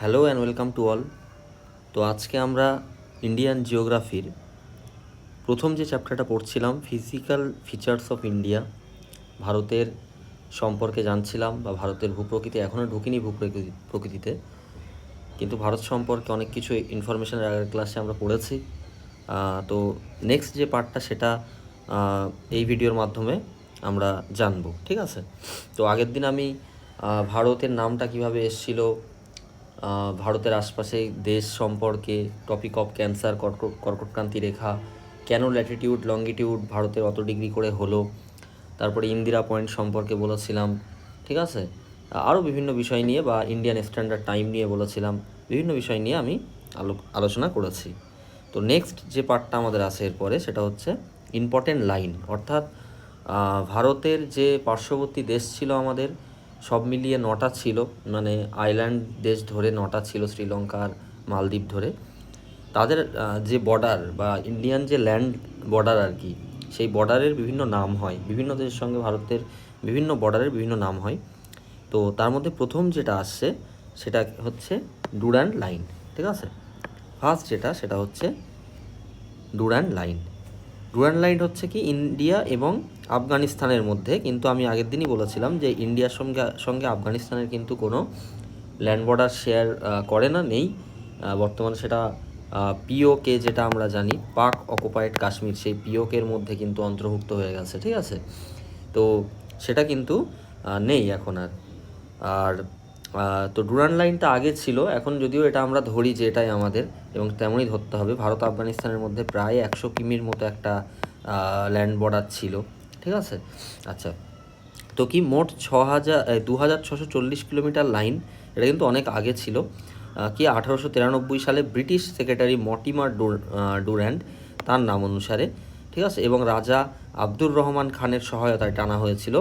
Hello and welcome to all. তো আজকে আমরা ইন্ডিয়ান জিওগ্রাফির প্রথম যে চ্যাপ্টারটা পড়ছিলাম, ফিজিক্যাল ফিচার্স অফ ইন্ডিয়া, ভারতের সম্পর্কে জানছিলাম বা ভারতের ভূপ্রকৃতি এখনও ঢুকিনি প্রকৃতিতে, কিন্তু ভারত সম্পর্কে অনেক কিছু ইনফরমেশনের আগের ক্লাসে আমরা পড়েছি। তো নেক্সট যে পার্টটা সেটা এই ভিডিওর মাধ্যমে আমরা জানবো, ঠিক আছে? তো আগের দিন আমি ভারতের নামটা কিভাবে এসেছিল, ভারতের আশপাশে দেশ সম্পর্কে, টপিক অফ ক্যান্সার, কর্কটক্রান্তি রেখা, কেন ল্যাটিটিউড লঙ্গিটিউড ভারতের অত ডিগ্রি করে হলো, তারপরে ইন্দিরা পয়েন্ট সম্পর্কে বলেছিলাম, ঠিক আছে? আরও বিভিন্ন বিষয় নিয়ে বা ইন্ডিয়ান স্ট্যান্ডার্ড টাইম নিয়ে বলেছিলাম, বিভিন্ন বিষয় নিয়ে আমি আলোচনা করেছি। তো নেক্সট যে পার্টটা আমাদের আছে এরপরে সেটা হচ্ছে ইম্পর্টেন্ট লাইন, অর্থাৎ ভারতের যে পার্শ্ববর্তী দেশ ছিল আমাদের, সব মিলিয়ে 9টা ছিল, মানে আইল্যান্ড দেশ ধরে 9টা ছিল, শ্রীলঙ্কা আর মালদ্বীপ ধরে। তাদের যে বর্ডার বা ইন্ডিয়ান যে ল্যান্ড বর্ডার আর কি, সেই বর্ডারের বিভিন্ন নাম হয়, বিভিন্ন দেশের সঙ্গে ভারতের বিভিন্ন বর্ডারের বিভিন্ন নাম হয়। তো তার মধ্যে প্রথম যেটা আসছে সেটা হচ্ছে ডুরান্ড লাইন, ঠিক আছে? ফার্স্ট যেটা সেটা হচ্ছে ডুরান্ড লাইন। ডুরান্ড লাইন হচ্ছে কি ইন্ডিয়া এবং আফগানিস্তানের মধ্যে, কিন্তু আমি আগের দিনই বলেছিলাম যে ইন্ডিয়ার সঙ্গে সঙ্গে আফগানিস্তানের কিন্তু কোনো ল্যান্ড বর্ডার শেয়ার করে না, নেই বর্তমানে। সেটা পিওকে যেটা আমরা জানি, পাক অকুপাইড কাশ্মীর, সেই পিওকের মধ্যে কিন্তু অন্তর্ভুক্ত হয়ে গেছে, ঠিক আছে? তো সেটা কিন্তু নেই এখন আর। আর তো ডুরান্ড লাইনটা আগে ছিল, এখন যদিও এটা আমরা ধরি যে এটাই আমাদের, এবং তেমনই ধরতে হবে। ভারত আফগানিস্তানের মধ্যে প্রায় 100 কিমির মতো একটা ল্যান্ড বর্ডার ছিল, ঠিক আছে? আচ্ছা, তো কি মোট 2640 কিলোমিটার লাইন, এটা কিন্তু অনেক আগে ছিল। কি 1893 সালে ব্রিটিশ সেক্রেটারি মর্টিমার ডুর্যান্ড, তার নাম অনুসারে, ঠিক আছে, এবং রাজা আব্দুর রহমান খানের সহায়তায় টানা হয়েছিল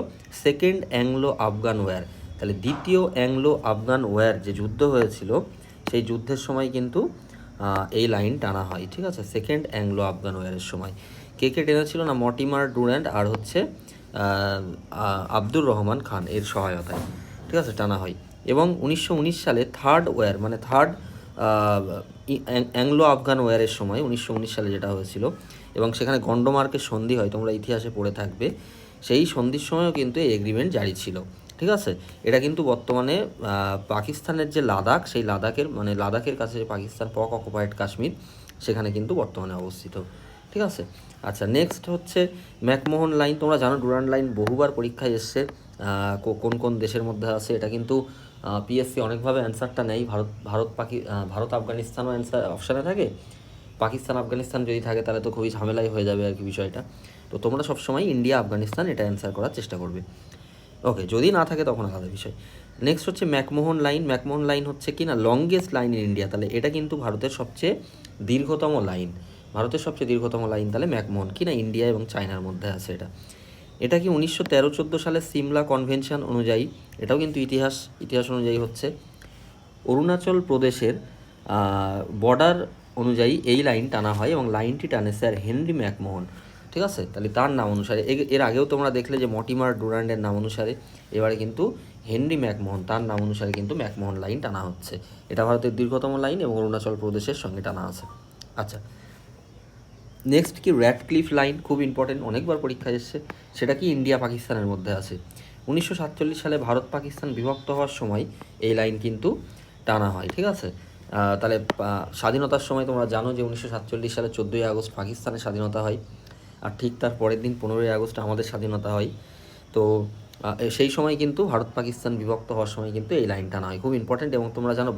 সেকেন্ড অ্যাংলো আফগান ওয়ার। তাহলে দ্বিতীয় অ্যাংলো আফগান ওয়ার যে যুদ্ধ হয়েছিল, সেই যুদ্ধের সময় কিন্তু এই লাইন টানা হয়, ঠিক আছে? সেকেন্ড অ্যাংলো আফগান ওয়ারের সময় কে কে টেনেছিল না, মর্টিমার ডুর্যান্ড আর হচ্ছে আব্দুর রহমান খান এর সহায়তায়, ঠিক আছে, টানা হয়। এবং 1919 সালে থার্ড ওয়ার, মানে থার্ড অ্যাংলো আফগান ওয়ারের সময় 1919 সালে যেটা হয়েছিল, এবং সেখানে গন্ডমার্কের সন্ধি হয়, তোমরা ইতিহাসে পড়ে থাকবে। সেই সন্ধির সময়ও কিন্তু এই এগ্রিমেন্ট জারি ছিল, ঠিক আছে? এটা কিন্তু বর্তমানে পাকিস্তানের যে লাদাখ, সেই লাদাখের মানে লাদাখের কাছে যে পাকিস্তান পক অকুপাইড কাশ্মীর, সেখানে কিন্তু বর্তমানে অবস্থিত, ঠিক আছে? আচ্ছা, নেক্সট হচ্ছে ম্যাকমোহন লাইন। তোমরা জানো ডুরান্ড লাইন বহুবার পরীক্ষায় এসছে, কোন কোন দেশের মধ্যে আছে। এটা কিন্তু পিএসসি অনেকভাবে অ্যান্সারটা নেয়। ভারত আফগানিস্তানও অ্যান্সার অপশানে থাকে, পাকিস্তান আফগানিস্তান যদি থাকে তাহলে তো খুবই ঝামেলাই হয়ে যাবে আর কি বিষয়টা। তো তোমরা সবসময় ইন্ডিয়া আফগানিস্তান এটা অ্যান্সার করার চেষ্টা করবে। ওকে, যদি না থাকে তখন আলাদা বিষয়। নেক্সট হচ্ছে ম্যাকমোহন লাইন। ম্যাকমোহন লাইন হচ্ছে কি না লংগেস্ট লাইন ইন ইন্ডিয়া, তাহলে এটা কিন্তু ভারতের সবচেয়ে দীর্ঘতম লাইন। ভারতের সবচেয়ে দীর্ঘতম লাইন তাহলে ম্যাকমোহন, কি না ইন্ডিয়া এবং চায়নার মধ্যে আছে এটা। এটা কি 1913-14 সালে সিমলা কনভেনশন অনুযায়ী, এটাও কিন্তু ইতিহাস অনুযায়ী হচ্ছে অরুণাচল প্রদেশের বর্ডার অনুযায়ী এই লাইন টানা হয়, এবং লাইনটি টানে স্যার হেনরি ম্যাকমোহন, ঠিক আছে? তাহলে তার নাম অনুসারে, এর আগেও তোমরা দেখলে যে মর্টিমার ডুরান্ডের নাম অনুসারে, এবারে কিন্তু হেনরি ম্যাকমোহন তার নাম অনুসারে কিন্তু ম্যাকমোহন লাইন টানা হচ্ছে। এটা ভারতের দীর্ঘতম লাইন এবং অরুণাচল প্রদেশের সঙ্গে টানা আছে। আচ্ছা, নেক্সট কি র্যাডক্লিফ লাইন, খুব ইম্পর্টেন্ট, অনেকবার পরীক্ষা এসছে। সেটা কি ইন্ডিয়া পাকিস্তানের মধ্যে আছে। 1947 সালে ভারত পাকিস্তান বিভক্ত হওয়ার সময় এই লাইন কিন্তু টানা হয়, ঠিক আছে? তাহলে স্বাধীনতার সময় তোমরা জানো যে 1947 সালে 14ই আগস্ট পাকিস্তানের স্বাধীনতা হয়, আর ঠিক তার পরের দিন 15ই আগস্ট আমাদের স্বাধীনতা হয়। তো সেই সময় কিন্তু ভারত পাকিস্তান বিভক্ত হওয়ার সময় কিন্তু এই লাইন টানা হয়, খুব ইম্পর্টেন্ট। এবং তোমরা জানো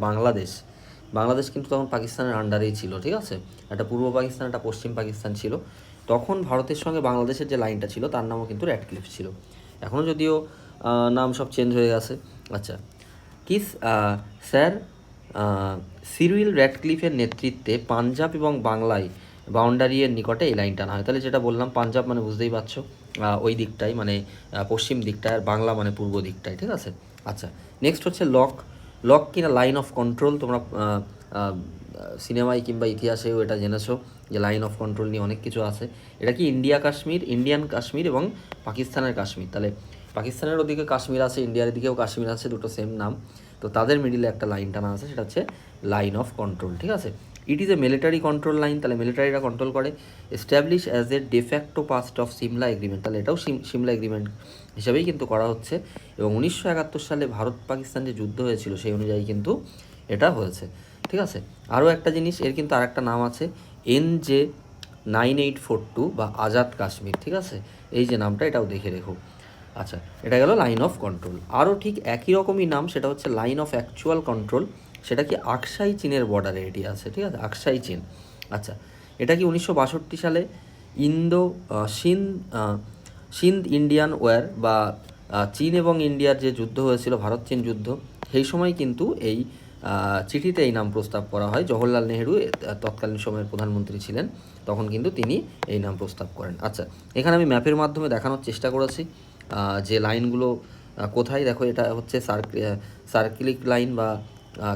বাংলাদেশ কিন্তু তখন পাকিস্তানের আন্ডারেই ছিল, ঠিক আছে? একটা পূর্ব পাকিস্তান, একটা পশ্চিম পাকিস্তান ছিল। তখন ভারতের সঙ্গে বাংলাদেশের যে লাইনটা ছিল তার নামও কিন্তু র্যাডক্লিফ ছিল। এখনও যদিও নাম সব চেঞ্জ হয়ে গেছে। আচ্ছা, স্যার সিরিল র্যাডক্লিফের নেতৃত্বে পাঞ্জাব এবং বাংলায় বাউন্ডারিয়ের নিকটে এই লাইন টানা হয়। তাহলে যেটা বললাম, পাঞ্জাব মানে বুঝতেই পারছো ওই দিকটাই, মানে পশ্চিম দিকটায়, আর বাংলা মানে পূর্ব দিকটায়, ঠিক আছে? আচ্ছা, নেক্সট হচ্ছে লক কিনা লাইন অফ কন্ট্রোল। তোমরা সিনেমায় কিংবা ইতিহাসেও এটা জেনেছো যে লাইন অফ কন্ট্রোল নিয়ে অনেক কিছু আছে। এটা কি ইন্ডিয়ান কাশ্মীর এবং পাকিস্তানের কাশ্মীর। তাহলে পাকিস্তানের ওদিকে কাশ্মীর আছে, ইন্ডিয়ার দিকেও কাশ্মীর আছে, দুটো সেম নাম। তো তাদের মিডিলে একটা লাইন টানা আছে, সেটা হচ্ছে লাইন অফ কন্ট্রোল। ঠিক আছে, it is a military control line, তাহলে মিলিটারিরা কন্ট্রোল করে। Establish as a de facto part of Simla agreement, তাহলে এটাও সিমলা এগ্রিমেন্ট হিসাবেই কিন্তু করা হচ্ছে। এবং 1971 সালে ভারত পাকিস্তান যে যুদ্ধ হয়েছিল সেই অনুযায়ী কিন্তু এটা হয়েছে। ঠিক আছে, আরও একটা জিনিস, এর কিন্তু আর একটা নাম আছে, NJ 9842 বা আজাদ কাশ্মীর। ঠিক আছে, এই যে নামটা, এটাও দেখে রেখো। আচ্ছা, এটা গেল লাইন অফ কন্ট্রোল। আরও ঠিক একই রকমই নাম, সেটা হচ্ছে লাইন অফ অ্যাকচুয়াল কন্ট্রোল, সেটা কি আকসাই চীনের বর্ডারে এটি আছে। ঠিক আছে, আকসাই চীন। আচ্ছা, এটা কি 1962 সালে ইন্দো সিন্ধ ইন্ডিয়ান ওয়ার বা চীন এবং ইন্ডিয়ার যে যুদ্ধ হয়েছিল, ভারত চীন যুদ্ধ, সেই সময় কিন্তু এই চিঠিতে এই নাম প্রস্তাব করা হয়। জওহরলাল নেহেরু তৎকালীন সময়ের প্রধানমন্ত্রী ছিলেন, তখন কিন্তু তিনি এই নাম প্রস্তাব করেন। আচ্ছা, এখানে আমি ম্যাপের মাধ্যমে দেখানোর চেষ্টা করেছি যে লাইনগুলো কোথায়। দেখো, এটা হচ্ছে সার্কিলিক লাইন বা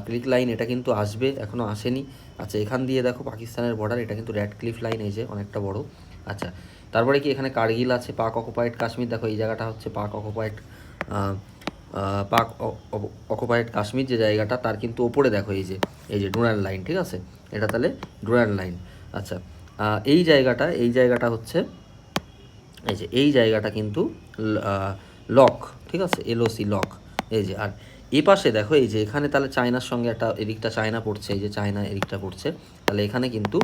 ক্লিক লাইন, এটা কিন্তু আসবে, এখনও আসেনি। আচ্ছা, এখান দিয়ে দেখো পাকিস্তানের বর্ডার, এটা কিন্তু র্যাড ক্লিফ লাইন, এই যে অনেকটা বড়। আচ্ছা, তারপরে কি এখানে কার্গিল আছে, পাক অকুপাইড কাশ্মীর, দেখো এই জায়গাটা হচ্ছে পাক অকুপাইড কাশ্মীর যে জায়গাটা, তার কিন্তু ওপরে দেখো এই যে ডুরান্ড লাইন। ঠিক আছে, এটা তাহলে ডুরান্ড লাইন। আচ্ছা, এই জায়গাটা হচ্ছে এই জায়গাটা কিন্তু লক। ঠিক আছে, LOC লক, এই যে। আর এ পাশে দেখো এই যে এখানে তাহলে চায়নার সঙ্গে একটা, এদিকটা চায়না পড়ছে, এই যে চায়না এদিকটা পড়ছে, তাহলে এখানে কিন্তু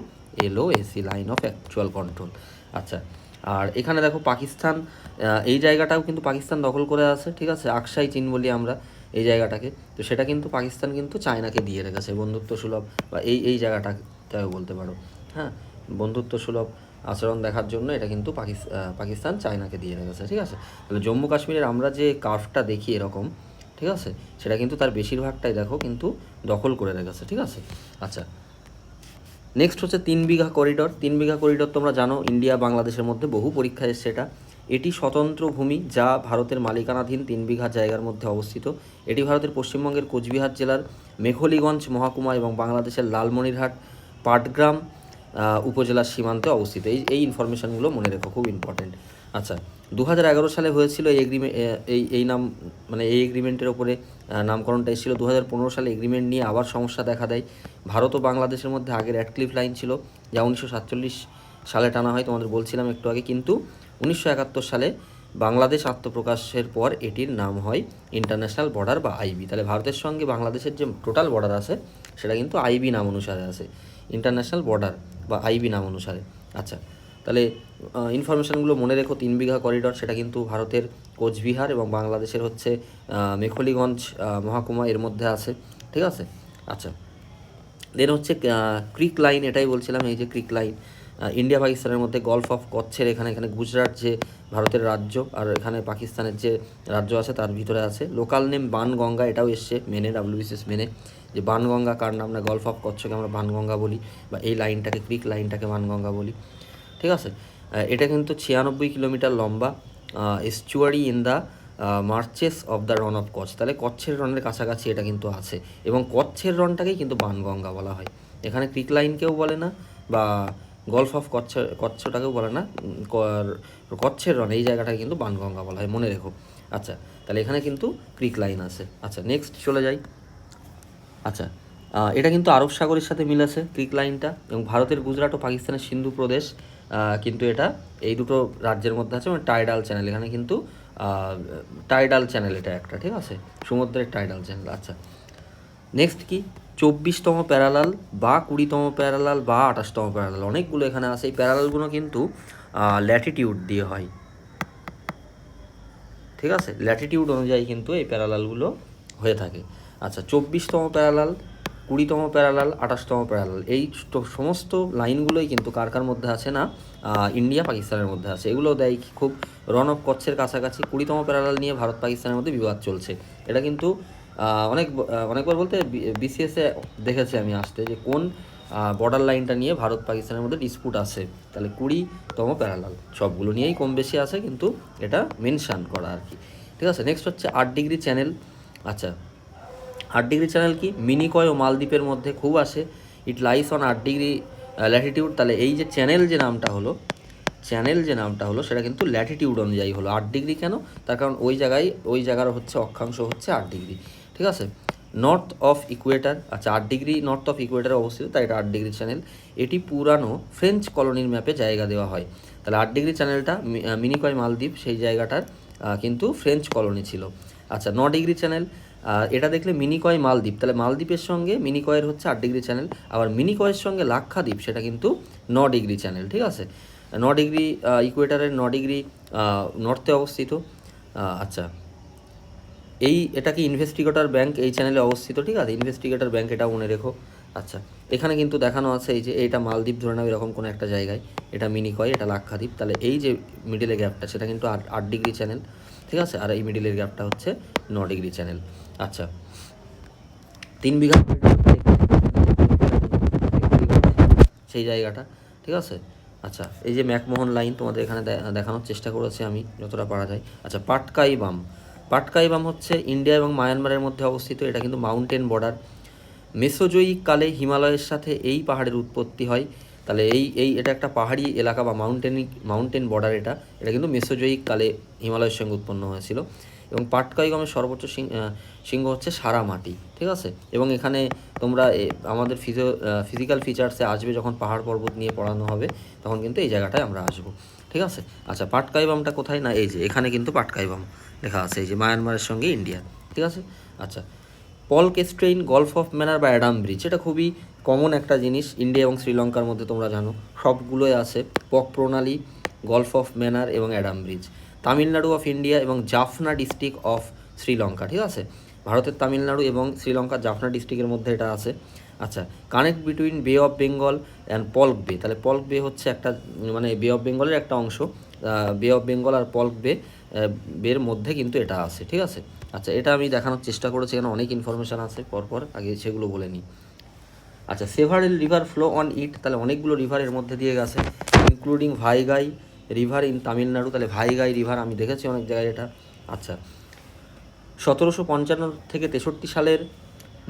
LOAC line of actual control. আচ্ছা, আর এখানে দেখো পাকিস্তান, এই জায়গাটাও কিন্তু পাকিস্তান দখল করে আছে। ঠিক আছে, আকসাই চীন বলি আমরা এই জায়গাটাকে, তো সেটা কিন্তু পাকিস্তান কিন্তু চায়নাকে দিয়ে রেখেছে বন্ধুত্ব সুলভ, বা এই জায়গাটাকেও বলতে পারো। হ্যাঁ, বন্ধুত্ব সুলভ আচরণ দেখার জন্য এটা কিন্তু পাকিস্তান চায়নাকে দিয়ে রেখেছে। ঠিক আছে, তাহলে জম্মু কাশ্মীরের আমরা যে কার্ভটা দেখি এরকম, ঠিক আছে, সেটা কিন্তু তার বেশিরভাগটাই দেখো কিন্তু দখল করে রেখেছে। ঠিক আছে, আচ্ছা, নেক্সট হচ্ছে 3 বিঘা করিডর। 3 বিঘা করিডর তোমরা জানো ইন্ডিয়া বাংলাদেশের মধ্যে বহু পরীক্ষা এসছে এটা। এটি স্বতন্ত্র ভূমি যা ভারতের মালিকানাধীন 3 বিঘা জায়গার মধ্যে অবস্থিত। এটি ভারতের পশ্চিমবঙ্গের কোচবিহার জেলার মেখলিগঞ্জ মহকুমা এবং বাংলাদেশের লালমনিরহাট পাটগ্রাম উপজেলার সীমান্তে অবস্থিত। এই ইনফরমেশানগুলো মনে রেখো, খুব ইম্পর্টেন্ট। আচ্ছা, 2011 সালে হয়েছিল এই এগ্রিমেন্ট, এই নাম মানে এই এগ্রিমেন্টের ওপরে নামকরণটা এসেছিল। 2015 সালে এগ্রিমেন্ট নিয়ে আবার সমস্যা দেখা দেয়। ভারত ও বাংলাদেশের মধ্যে আগের র্যাডক্লিফ লাইন ছিল, যা 1947 সালে টানা হয়, তোমাদের বলছিলাম একটু আগে। কিন্তু 1971 সালে বাংলাদেশ আত্মপ্রকাশের পর এটির নাম হয় ইন্টারন্যাশনাল বর্ডার বা IB। তাহলে ভারতের সঙ্গে বাংলাদেশের যে টোটাল বর্ডার আছে সেটা কিন্তু IB নাম অনুসারে আছে, ইন্টারন্যাশনাল বর্ডার বা IB নাম অনুসারে। আচ্ছা, তাহলে ইনফরমেশানগুলো মনে রেখো। 3 বিঘা করিডর, সেটা কিন্তু ভারতের কোচবিহার এবং বাংলাদেশের হচ্ছে মেখলিগঞ্জ মহকুমা এর মধ্যে আছে। ঠিক আছে, আচ্ছা, দেন হচ্ছে ক্রিক লাইন, এটাই বলছিলাম, এই যে ক্রিক লাইন ইন্ডিয়া পাকিস্তানের মধ্যে গলফ অফ কচ্ছের এখানে গুজরাট যে ভারতের রাজ্য, আর এখানে পাকিস্তানের যে রাজ্য আছে তার ভিতরে আছে। লোকাল নেম বানগঙ্গা, এটাও এসছে মেনে, WBCS মেনে, যে বানগঙ্গা কার নাম না, গলফ অফ কচ্ছকে আমরা বানগঙ্গা বলি, বা এই লাইনটাকে ক্রিক লাইনটাকে বানগঙ্গা বলি। ঠিক আছে, এটা কিন্তু 96 কিলোমিটার লম্বা, estuary in the marshes of the Rann of Kutch, তাহলে কচ্ছের রনের কাছাকাছি এটা কিন্তু আছে, এবং কচ্ছের রনটাকেই কিন্তু বানগঙ্গা বলা হয়। এখানে ক্রিক লাইনকেও বলে না, বা গলফ অফ কচ্ছটাকেও বলে না, কচ্ছের রন এই জায়গাটাকে কিন্তু বানগঙ্গা বলা হয়, মনে রেখো। আচ্ছা, তাহলে এখানে কিন্তু ক্রিক লাইন আছে। আচ্ছা, নেক্সট চলে যাই। আচ্ছা, এটা কিন্তু আরব সাগরের সাথে মিল আছে ক্রিক লাইনটা, এবং ভারতের গুজরাট ও পাকিস্তানের সিন্ধু প্রদেশ কিন্তু এটা এই দুটো রাজ্যের মধ্যে আছে, মানে টাইডাল চ্যানেল, এখানে কিন্তু টাইডাল চ্যানেল এটা একটা। ঠিক আছে, সমুদ্রের টাইডাল চ্যানেল। আচ্ছা, নেক্সট কি 24তম প্যারালাল বা 20তম প্যারালাল বা 28তম প্যারালাল, অনেকগুলো এখানে আছে। এই প্যারালালগুলো কিন্তু ল্যাটিটিউড দিয়ে হয়। ঠিক আছে, ল্যাটিটিউড অনুযায়ী কিন্তু এই প্যারালালগুলো হয়ে থাকে। আচ্ছা, 24তম প্যারালাল, 20তম প্যারালাল, 28তম প্যারালাল, এই সমস্ত লাইনগুলোই কিন্তু কার মধ্যে আছে না, ইন্ডিয়া পাকিস্তানের মধ্যে আছে। এগুলো দেয় খুব রন অফ কচ্ছের কাছাকাছি। 20তম প্যারালাল নিয়ে ভারত পাকিস্তানের মধ্যে বিবাদ চলছে। এটা কিন্তু অনেকবার বলতে BCS-এ দেখেছি আমি আসতে, যে কোন বর্ডার লাইনটা নিয়ে ভারত পাকিস্তানের মধ্যে ডিসপুট আছে। তাহলে 20তম প্যারালাল, সবগুলো নিয়েই কম বেশি আছে, কিন্তু এটা মেনশান করা আর কি। ঠিক আছে, নেক্সট হচ্ছে 8 ডিগ্রি চ্যানেল। আচ্ছা, 8 ডিগ্রি চ্যানেল কি মিনিকয় ও মালদ্বীপের মধ্যে খুব আসে। ইট লাইস অন 8 ডিগ্রি ল্যাটিটিউড। তাহলে এই যে চ্যানেল যে নামটা হলো সেটা কিন্তু ল্যাটিটিউড অনুযায়ী হলো। 8 ডিগ্রি কেন? তার কারণ ওই জায়গার হচ্ছে অক্ষাংশ হচ্ছে 8 ডিগ্রি। ঠিক আছে, নর্থ অফ ইকুয়েটার, আচ্ছা 8 ডিগ্রি নর্থ অফ ইকুয়েটারে অবস্থিত, তাই এটা 8 ডিগ্রি চ্যানেল। এটি পুরানো ফ্রেঞ্চ কলোনির ম্যাপে জায়গা দেওয়া হয়। তাহলে 8 ডিগ্রি চ্যানেলটা মিনিকয় মালদ্বীপ সেই জায়গাটার কিন্তু ফ্রেঞ্চ কলোনি ছিল। আচ্ছা 9 ডিগ্রি চ্যানেল, এটা দেখলে মিনিকয় মালদ্বীপ, তাহলে মালদ্বীপের সঙ্গে মিনিকয়ের হচ্ছে 8 ডিগ্রি চ্যানেল, আবার মিনিকয়ের সঙ্গে লাক্ষাদ্বীপ সেটা কিন্তু 9 ডিগ্রি চ্যানেল, ঠিক আছে। 9 ডিগ্রি ইকুয়েটারের 9 ডিগ্রি নর্থে অবস্থিত। আচ্ছা এটা কি ইনভেস্টিগেটর ব্যাংক এই চ্যানেলে অবস্থিত, ঠিক আছে, ইনভেস্টিগেটর ব্যাংক এটাও মনে রেখো। আচ্ছা এখানে কিন্তু দেখানো আছে এই যে এইটা মালদ্বীপ ধরে নাও এরকম কোনো একটা জায়গায়, এটা মিনিকয়, এটা লাক্ষাদ্বীপ, তাহলে এই যে মিডিলের গ্যাপটা সেটা কিন্তু 8 ডিগ্রি চ্যানেল, ঠিক আছে, আর এই মিডিলের গ্যাপটা হচ্ছে 9 ডিগ্রি চ্যানেল। আচ্ছা 3 বিঘা সেই জায়গাটা, ঠিক আছে। আচ্ছা এই যে ম্যাকমোহন লাইন তোমাদের এখানে দেখানোর চেষ্টা করেছি আমি যতটা পারা যায়। আচ্ছা পাটকাইবাম হচ্ছে ইন্ডিয়া এবং মায়ানমারের মধ্যে অবস্থিত, এটা কিন্তু মাউন্টেন বর্ডার। মেসোজয়িক কালে হিমালয়ের সাথে এই পাহাড়ের উৎপত্তি হয়, তাহলে এটা একটা পাহাড়ি এলাকা বা মাউন্টেন বর্ডার, এটা কিন্তু মেসোজয়িক কালে হিমালয়ের সঙ্গে উৎপন্ন হয়েছিল। এবং পাটকাইগমের সর্বোচ্চ শৃঙ্গ হচ্ছে সারামাটি, ঠিক আছে। এবং এখানে তোমরা আমাদের ফিজিক্যাল ফিচার্সে আসবে যখন পাহাড় পর্বত নিয়ে পড়ানো হবে, তখন কিন্তু এই জায়গাটায় আমরা আসবো, ঠিক আছে। আচ্ছা পাটকাইবামটা কোথায়, না এই যে এখানে কিন্তু পাটকাইবাম লেখা আছে, এই যে মায়ানমারের সঙ্গে ইন্ডিয়া, ঠিক আছে। আচ্ছা পলকেস্ট্রেইন, গলফ অফ ম্যানার বা অ্যাডাম ব্রিজ, এটা খুবই কমন একটা জিনিস ইন্ডিয়া এবং শ্রীলঙ্কার মধ্যে, তোমরা জানো সবগুলোই আছে, পক প্রণালী, গলফ অফ ম্যানার এবং Adam bridge. Tamil Nadu of India এবং জাফনা ডিস্ট্রিক্ট অফ শ্রীলঙ্কা, ঠিক আছে, ভারতের তামিলনাড়ু এবং শ্রীলঙ্কার জাফনা ডিস্ট্রিক্টের মধ্যে এটা আছে। আচ্ছা কানেক্ট বিটুইন বে অফ বেঙ্গল অ্যান্ড পল্ক বে, তাহলে পল্ক বে হচ্ছে একটা মানে বে অফ বেঙ্গলের একটা অংশ, বে অফ বেঙ্গল আর পল্ক বের মধ্যে কিন্তু এটা আছে, ঠিক আছে। আচ্ছা এটা আমি দেখানোর চেষ্টা করেছি, এখানে অনেক ইনফরমেশান আছে, পরপর আগে সেগুলো বলে নিই। আচ্ছা several river flow on it, তাহলে অনেকগুলো রিভারের মধ্যে দিয়ে গেছে, including Vaigai river in Tamil Nadu, তাহলে ভাইগাই রিভার আমি দেখেছি অনেক জায়গায় এটা। আচ্ছা 1755 থেকে 63 সালের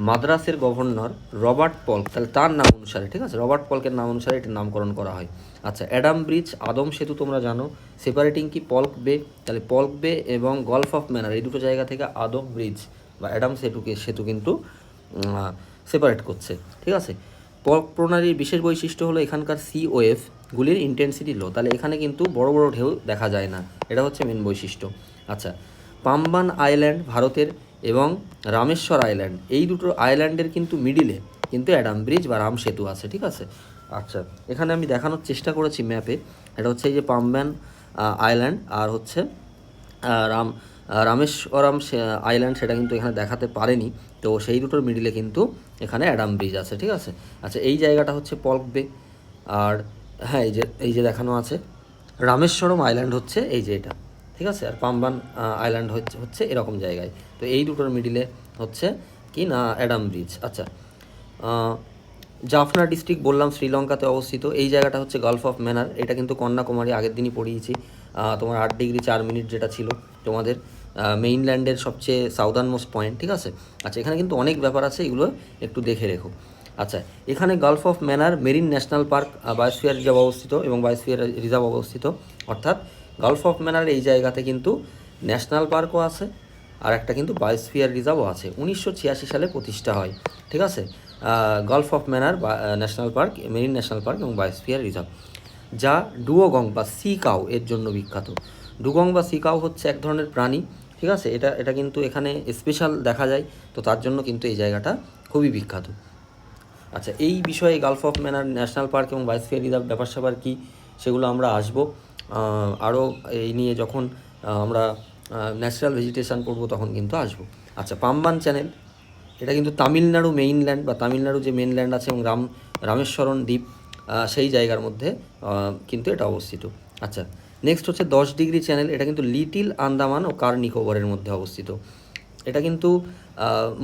মাদ্রাসের গভর্নর রবার্ট পল্ক, তাহলে তার নাম অনুসারে, ঠিক আছে, রবার্ট পল্কের নাম অনুসারে এটির নামকরণ করা হয়। আচ্ছা অ্যাডাম ব্রিজ, আদম সেতু তোমরা জানো, সেপারেটিং কি পল্ক বে, তাহলে পল্ক বে এবং গলফ অফ ম্যানার এই দুটো জায়গা থেকে আদম ব্রিজ বা অ্যাডাম সেতু কিন্তু সেপারেট করছে, ঠিক আছে। পল্ক প্রণালীর বিশেষ বৈশিষ্ট্য হলো এখানকার সি ওয়েভগুলির ইন্টেন্সিটি লো, তাহলে এখানে কিন্তু বড় বড় ঢেউ দেখা যায় না, এটা হচ্ছে মেন বৈশিষ্ট্য। আচ্ছা পাম্বান আইল্যান্ড ভারতের এবং রামেশ্বর আইল্যান্ড, এই দুটো আইল্যান্ডের কিন্তু মিডিলে কিন্তু অ্যাডাম ব্রিজ বা রাম সেতু আছে, ঠিক আছে। আচ্ছা এখানে আমি দেখানোর চেষ্টা করেছি ম্যাপে, এটা হচ্ছে এই যে পাম্বান আইল্যান্ড আর হচ্ছে রামেশ্বরম আইল্যান্ড, সেটা কিন্তু এখানে দেখাতে পারেনি, তো সেই দুটোর মিডিলে কিন্তু এখানে অ্যাডাম ব্রিজ আছে, ঠিক আছে। আচ্ছা এই জায়গাটা হচ্ছে পল্ক বে, আর হ্যাঁ এই যে দেখানো আছে রামেশ্বরম আইল্যান্ড হচ্ছে এই যে এটা, ঠিক আছে, আর পাম্বান আইল্যান্ড হচ্ছে এরকম জায়গায়, তো এই দুটোর মিডিলে হচ্ছে কি না অ্যাডাম ব্রিজ। আচ্ছা জাফনা ডিস্ট্রিক্ট বললাম শ্রীলঙ্কাতে অবস্থিত, এই জায়গাটা হচ্ছে গলফ অফ ম্যানার, এটা কিন্তু কন্যাকুমারী আগের দিনই পড়িয়েছি, তোমার 8 ডিগ্রি 4 মিনিট যেটা ছিল তোমাদের মেইনল্যান্ডের সবচেয়ে সাউদার্ন মোস্ট পয়েন্ট, ঠিক আছে। আচ্ছা এখানে কিন্তু অনেক ব্যাপার আছে, এগুলো একটু দেখে রেখো। আচ্ছা এখানে Gulf of manner marine national park biosphere reserve অবস্থিত এবং বায়োস্ফিয়ার রিজার্ভ অবস্থিত, অর্থাৎ গালফ অফ ম্যানার এই জায়গাতে কিন্তু ন্যাশনাল পার্কও আছে আর একটা কিন্তু বায়োস্ফিয়ার রিজার্ভও আছে, 1986 সালে প্রতিষ্ঠা হয়, ঠিক আছে। Gulf of manner national park, marine national park এবং বায়োস্ফিয়ার রিজার্ভ, যা ডুওগং বা সি কাউ এর জন্য বিখ্যাত। ডুগং বা সি কাউ হচ্ছে এক ধরনের প্রাণী, ঠিক আছে, এটা কিন্তু এখানে স্পেশাল দেখা যায়, তো তার জন্য কিন্তু এই জায়গাটা খুবই বিখ্যাত। আচ্ছা এই বিষয়ে Gulf of manner national park এবং বায়োস্ফিয়ার রিজার্ভ ব্যাপার স্যাপার কী সেগুলো আমরা আসবো আরও এই নিয়ে যখন আমরা ন্যাচারাল ভেজিটেশন করবো তখন কিন্তু আসবো। আচ্ছা পাম্বান চ্যানেল, এটা কিন্তু তামিলনাড়ু মেইনল্যান্ড বা তামিলনাড়ু যে মেইনল্যান্ড আছে এবং রামেশ্বরম দ্বীপ সেই জায়গার মধ্যে কিন্তু এটা অবস্থিত। আচ্ছা নেক্সট হচ্ছে 10 ডিগ্রি চ্যানেল, এটা কিন্তু লিটিল আন্দামান ও কার নিকোবরের মধ্যে অবস্থিত। এটা কিন্তু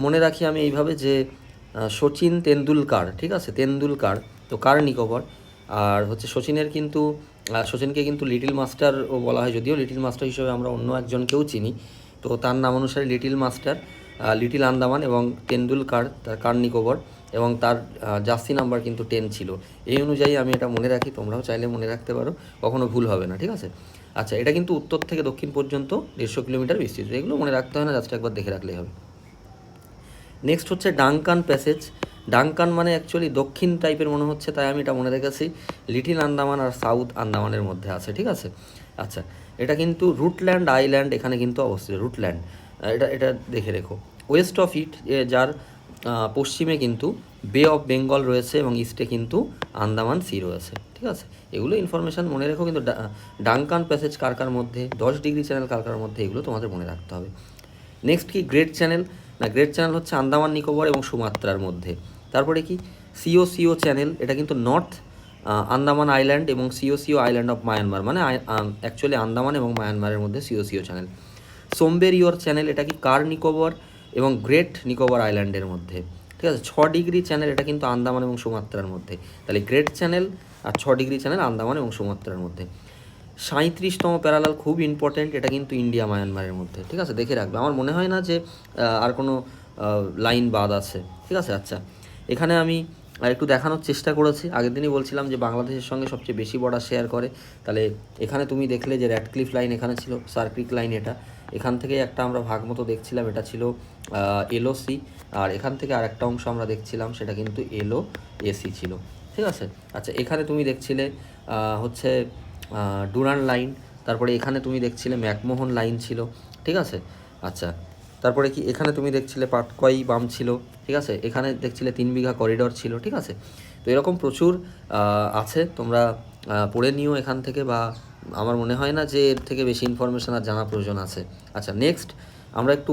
মনে রাখি আমি এইভাবে যে সচিন তেন্ডুলকার, ঠিক আছে, তেন্ডুলকার তো কার নিকোবর, আর হচ্ছে সচিনকে কিন্তু লিটিল মাস্টারও বলা হয়, যদিও লিটিল মাস্টার হিসেবে আমরা অন্য একজনকেও চিনি, তো তার নাম অনুসারে লিটিল মাস্টার, লিটিল আন্দামান এবং তেন্ডুলকার তার কার নিকোবর, এবং তার জার্সি নাম্বার কিন্তু 10 ছিল। এই অনুযায়ী আমি এটা মনে রাখি, তোমরাও চাইলে মনে রাখতে পারো, কখনো ভুল হবে না, ঠিক আছে। আচ্ছা এটা কিন্তু উত্তর থেকে দক্ষিণ পর্যন্ত 150 কিলোমিটার বিস্তৃত, এগুলো মনে রাখতে হয় না, জাস্ট একবার দেখে রাখলেই হবে। নেক্সট হচ্ছে ডাঙ্কান প্যাসেজ। ডাঙ্কান মানে অ্যাকচুয়ালি দক্ষিণ টাইপের মনে হচ্ছে, তাই আমি এটা মনে রেখেছি। লিটিল আন্দামান আর সাউথ আন্দামানের মধ্যে আছে, ঠিক আছে। আচ্ছা, এটা কিন্তু রুটল্যান্ড আইল্যান্ড এখানে কিন্তু অবস্থিত, রুটল্যান্ড, এটা এটা দেখে রেখো। ওয়েস্ট অফ ইট, যার পশ্চিমে কিন্তু বে অফ বেঙ্গল রয়েছে এবং ইস্টে কিন্তু আন্দামান সি রয়েছে, ঠিক আছে। এগুলো ইনফরমেশান মনে রেখো, কিন্তু ডাঙ্কান প্যাসেজ কার কার মধ্যে, 10 ডিগ্রি চ্যানেল কার কার মধ্যে, এগুলো তোমাদের মনে রাখতে হবে। নেক্সট কি গ্রেট চ্যানেল, না গ্রেট চ্যানেল হচ্ছে আন্দামান নিকোবর এবং সুমাত্রার মধ্যে। তারপরে কি সিও চ্যানেল, এটা কিন্তু নর্থ আন্দামান আইল্যান্ড এবং সিও আইল্যান্ড অফ মায়ানমার, মানে অ্যাকচুয়ালি আন্দামান এবং মায়ানমারের মধ্যে সিও চ্যানেল। সোমবেরিয়র চ্যানেল, এটা কি কার নিকোবর এবং গ্রেট নিকোবর আইল্যান্ডের মধ্যে, ঠিক আছে। 6 ডিগ্রি চ্যানেল, এটা কিন্তু আন্দামান এবং সুমাত্রার মধ্যে। তাহলে গ্রেট চ্যানেল আর 6 ডিগ্রি চ্যানেল আন্দামান এবং সুমাত্রার মধ্যে। 37তম প্যারালাল খুব ইম্পর্টেন্ট, এটা কিন্তু ইন্ডিয়া মায়ানমারের মধ্যে, ঠিক আছে, দেখে রাখবে। আমার মনে হয় না যে আর কোনো লাইন বাদ আছে, ঠিক আছে। আচ্ছা, এখানে আমি একটু দেখানোর চেষ্টা করেছি। আগের দিনই বলছিলাম যে বাংলাদেশের সঙ্গে সবচেয়ে বেশি বর্ডার শেয়ার করে। তাহলে এখানে তুমি দেখলে যে র্যাডক্লিফ লাইন এখানে ছিল, সার্ক্রিক লাইন এটা, এখান থেকে একটা আমরা ভাগ মতো দেখছিলাম, এটা ছিল LOC, আর এখান থেকে আর একটা অংশ আমরা দেখছিলাম, সেটা কিন্তু LOAC ছিল, ঠিক আছে। আচ্ছা, এখানে তুমি দেখছিলে হচ্ছে ডুরান লাইন, তারপরে এখানে তুমি দেখছিলে ম্যাকমোহন লাইন ছিল, ঠিক আছে। আচ্ছা, তারপরে কি এখানে তুমি দেখছিলে পাটকই বাম ছিল, ঠিক আছে। এখানে দেখছিলে 3 বিঘা করিডর ছিল, ঠিক আছে। তো এরকম প্রচুর আছে, তোমরা পড়ে নিও এখান থেকে, বা আমার মনে হয় না যে এর থেকে বেশি ইনফরমেশান আর জানা প্রয়োজন আছে। আচ্ছা, নেক্সট আমরা একটু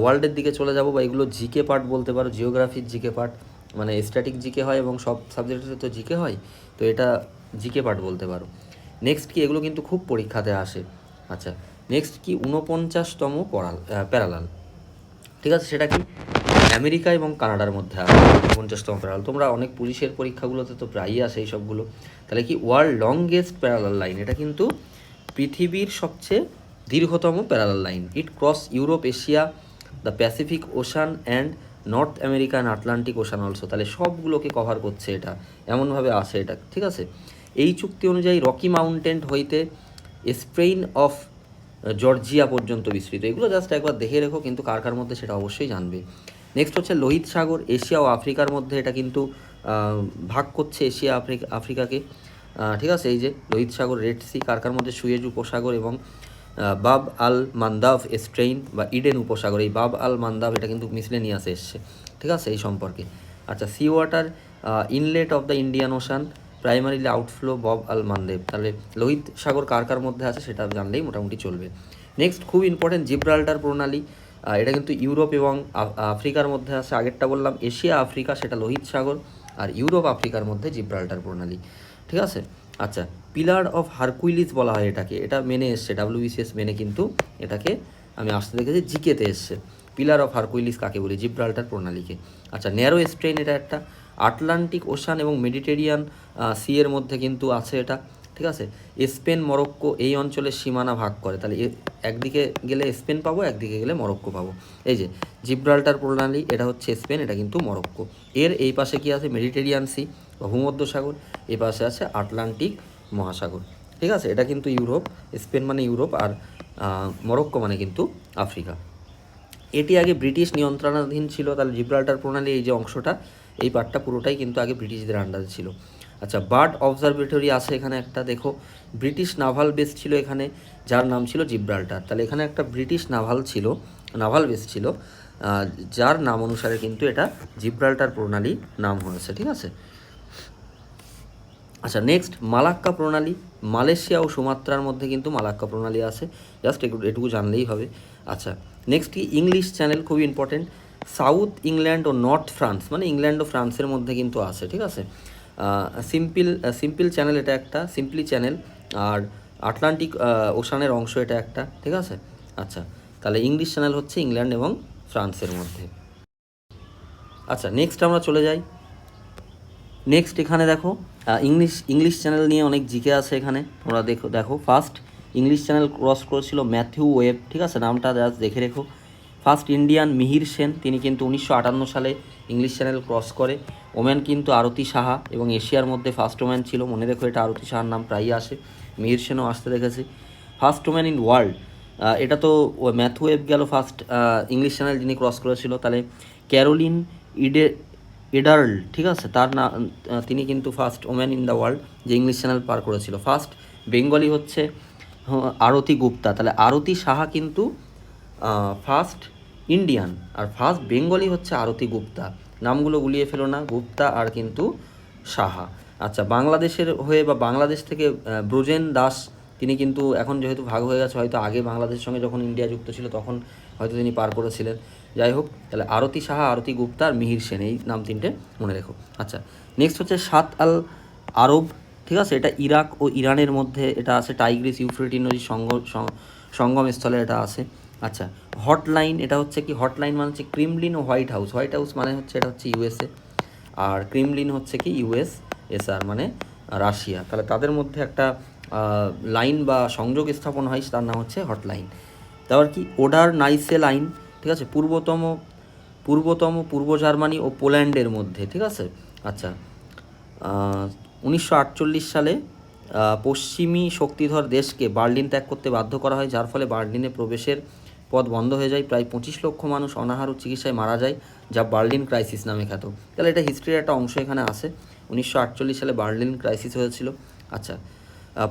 ওয়ার্ল্ডের দিকে চলে যাব, বা এগুলো জিকে পার্ট বলতে পারো, জিওগ্রাফির জিকে পার্ট, মানে স্ট্যাটিক জিকে হয় এবং সব সাবজেক্টে তো জিকে হয়, তো এটা জিকে পার্ট বলতে পারো। নেক্সট কি, এগুলো কিন্তু খুব পরীক্ষাতে আসে। আচ্ছা, নেক্সট কি 49তম প্যারালাল, ঠিক আছে। সেটা কি আমেরিকা এবং কানাডার মধ্যে আছে 49তম প্যারালাল। তোমরা অনেক পুলিশের পরীক্ষাগুলোতে তো প্রায়ই আসে এই সবগুলো। তাহলে কি ওয়ার্ল্ড লংগেস্ট প্যারালাল লাইন, এটা কিন্তু পৃথিবীর সবচেয়ে দীর্ঘতম parallel line. It cross Europe, Asia, the Pacific ocean and north America and Atlantic ocean also. তাহলে সবগুলোকে কভার করছে এটা, এমনভাবে আসে এটা, ঠিক আছে। এই চুক্তি অনুযায়ী রকি মাউন্টেন হইতে স্পেন অফ জর্জিয়া পর্যন্ত বিস্তৃত। এগুলো জাস্ট একবার দেখে রেখো, কিন্তু কার কার মধ্যে সেটা অবশ্যই জানবে। নেক্সট হচ্ছে লোহিত সাগর, এশিয়া ও আফ্রিকার মধ্যে, এটা কিন্তু ভাগ করছে এশিয়া আফ্রিকাকে, ঠিক আছে। এই যে লোহিত সাগর, রেড সি, কার কার মধ্যে সুয়েজ উপসাগর এবং বাব আল মান্দাব স্ট্রেইন বা ইডেন উপসাগর। এই বাব আল মান্দাব এটা কিন্তু মিসলেনিয়াসে এসছে, ঠিক আছে, এই সম্পর্কে। আচ্ছা, sea water inlet of the Indian Ocean, primarily outflow Bab al Mandeb. তাহলে লোহিত সাগর কার কার মধ্যে আছে সেটা জানলেই মোটামুটি চলবে। নেক্সট খুব ইম্পর্টেন্ট, জিব্রাল্টার প্রণালী, এটা কিন্তু ইউরোপ এবং আফ্রিকার মধ্যে আছে। আগেরটা বললাম এশিয়া আফ্রিকা, সেটা লোহিত সাগর, আর ইউরোপ আফ্রিকার মধ্যে জিব্রাল্টার প্রণালী, ঠিক আছে। আচ্ছা, পিলার অফ হারকুইলিস বলা হয় এটাকে, এটা মেনে এসছে WBCS মেনে, কিন্তু এটাকে আমি আসতে দেখেছি জিকেতে এসছে। পিলার অফ হারকুইলিস কাকে বলি, জিব্রাল্টার প্রণালীকে। আচ্ছা, ন্যারো স্ট্রেইন, এটা একটা আটলান্টিক ওশান এবং মেডিটেরিয়ান সি এর মধ্যে কিন্তু আছে এটা, ঠিক আছে। স্পেন মরক্কো এই অঞ্চলের সীমানা ভাগ করে, তাহলে একদিকে গেলে স্পেন পাবো, একদিকে গেলে মরক্কো পাবো। এই যে জিব্রাল্টার প্রণালী, এটা হচ্ছে স্পেন, এটা কিন্তু মরক্কো। এর এই পাশে কি আছে, মেডিটেরিয়ান সি বা ভূমধ্যসাগর, এই পাশে আছে আটলান্টিক মহাসাগর, ঠিক আছে। এটা কিন্তু ইউরোপ, স্পেন মানে ইউরোপ, আর মরক্কো মানে কিন্তু আফ্রিকা। এটি আগে ব্রিটিশ নিয়ন্ত্রণাধীন ছিল, তাহলে জিব্রাল্টার প্রণালী এই যে অংশটা, এই পার্টটা পুরোটাই কিন্তু আগে ব্রিটিশদের আন্ডারে ছিল। আচ্ছা, বার্ড অবজারভেটরি আছে এখানে একটা, দেখো ব্রিটিশ নাভাল বেস ছিল এখানে, যার নাম ছিল জিব্রাল্টার। তাহলে এখানে একটা ব্রিটিশ নাভাল বেস ছিল, যার নাম অনুসারে কিন্তু এটা জিব্রাল্টার প্রণালী নাম হয়েছে, ঠিক আছে। আচ্ছা, নেক্সট মালাক্কা প্রণালী, মালয়েশিয়া ও সুমাত্রার মধ্যে কিন্তু মালাক্কা প্রণালী আছে, জাস্ট এটুকু জানলেই হবে। আচ্ছা, নেক্সট কি ইংলিশ চ্যানেল, খুব ইম্পর্টেন্ট। সাউথ ইংল্যান্ড ও নর্থ ফ্রান্স, মানে ইংল্যান্ড ও ফ্রান্সের মধ্যে কিন্তু আছে, ঠিক আছে। সিম্পল চ্যানেল, এটা একটা সিম্পলি চ্যানেল, আর আটলান্টিক ওশানের অংশ এটা একটা, ঠিক আছে। আচ্ছা, তাহলে ইংলিশ চ্যানেল হচ্ছে ইংল্যান্ড এবং ফ্রান্সের মধ্যে। আচ্ছা, নেক্সট আমরা চলে যাই। নেক্সট এখানে দেখো ইংলিশ চ্যানেল নিয়ে অনেক জিকে আছে এখানে, তোমরা দেখো ফার্স্ট ইংলিশ চ্যানেল ক্রস করেছিল ম্যাথিউ ওয়েব, ঠিক আছে, নামটা জাস্ট দেখে রেখো। ফার্স্ট ইন্ডিয়ান মিহির সেন, তিনি কিন্তু 1958 সালে ইংলিশ চ্যানেল ক্রস করে। ওম্যান কিন্তু আরতি সাহা, এবং এশিয়ার মধ্যে ফার্স্ট ওম্যান ছিল, মনে রেখো এটা, আরতি সাহার নাম প্রায়ই আসে, মিহির সেনও আসতে দেখেছি। ফার্স্ট ওম্যান ইন ওয়ার্ল্ড, এটা তো ম্যাথিউ ওয়েব গেল ফার্স্ট ইংলিশ চ্যানেল যিনি ক্রস করেছিল। তাহলে ক্যারোলিন ইডে এডার্ল, ঠিক আছে, তার না, তিনি কিন্তু first woman in the world যে ইংলিশ চ্যানেল পার করেছিল। ফার্স্ট বেঙ্গলি হচ্ছে আরতি গুপ্তা, তাহলে আরতি সাহা কিন্তু ফার্স্ট ইন্ডিয়ান, আর ফার্স্ট বেঙ্গলি হচ্ছে আরতি গুপ্তা। নামগুলো গুলিয়ে ফেলো না, গুপ্তা আর কিন্তু সাহা। আচ্ছা, বাংলাদেশের হয়ে বা বাংলাদেশ থেকে ব্রজেন দাস, তিনি কিন্তু এখন যেহেতু ভাগ হয়ে গেছে, হয়তো আগে বাংলাদেশের সঙ্গে যখন ইন্ডিয়া যুক্ত ছিল তখন হয়তো তিনি পার করেছিলেন। যাই হোক, তাহলে আরতি সাহা, আরতি গুপ্তা আর মিহির সেন, এই নাম তিনটে মনে রেখো। আচ্ছা, নেক্সট হচ্ছে সাত আল আরব, ঠিক আছে, এটা ইরাক ও ইরানের মধ্যে এটা আছে, টাইগ্রিস ইউফ্রেটিস নদীর সঙ্গম স্থলে এটা আছে। আচ্ছা, হটলাইন, এটা হচ্ছে কি, হটলাইন মানে হচ্ছে ক্রিমলিন ও হোয়াইট হাউস। হোয়াইট হাউস মানে হচ্ছে এটা হচ্ছে ইউএসএ, আর ক্রিমলিন হচ্ছে কি ইউএসএসআর মানে রাশিয়া। তাহলে তাদের মধ্যে একটা লাইন বা সংযোগ স্থাপন হয়, তার নাম হচ্ছে হটলাইন। তারপর কি, ওডার নাইসে লাইন, ঠিক আছে, পূর্ব জার্মানি ও পোল্যান্ডের মধ্যে, ঠিক আছে। আচ্ছা, 1948 সালে পশ্চিমী শক্তিধর দেশকে বার্লিন ত্যাগ করতে বাধ্য করা হয়, যার ফলে বার্লিনে প্রবেশের পথ বন্ধ হয়ে যায়। প্রায় 25 লক্ষ মানুষ অনাহার ও চিকিৎসায় মারা যায়, যা বার্লিন ক্রাইসিস নামে খ্যাত। তাহলে এটা হিস্ট্রির একটা অংশ এখানে আছে, 1948 সালে বার্লিন ক্রাইসিস হয়েছিল। আচ্ছা,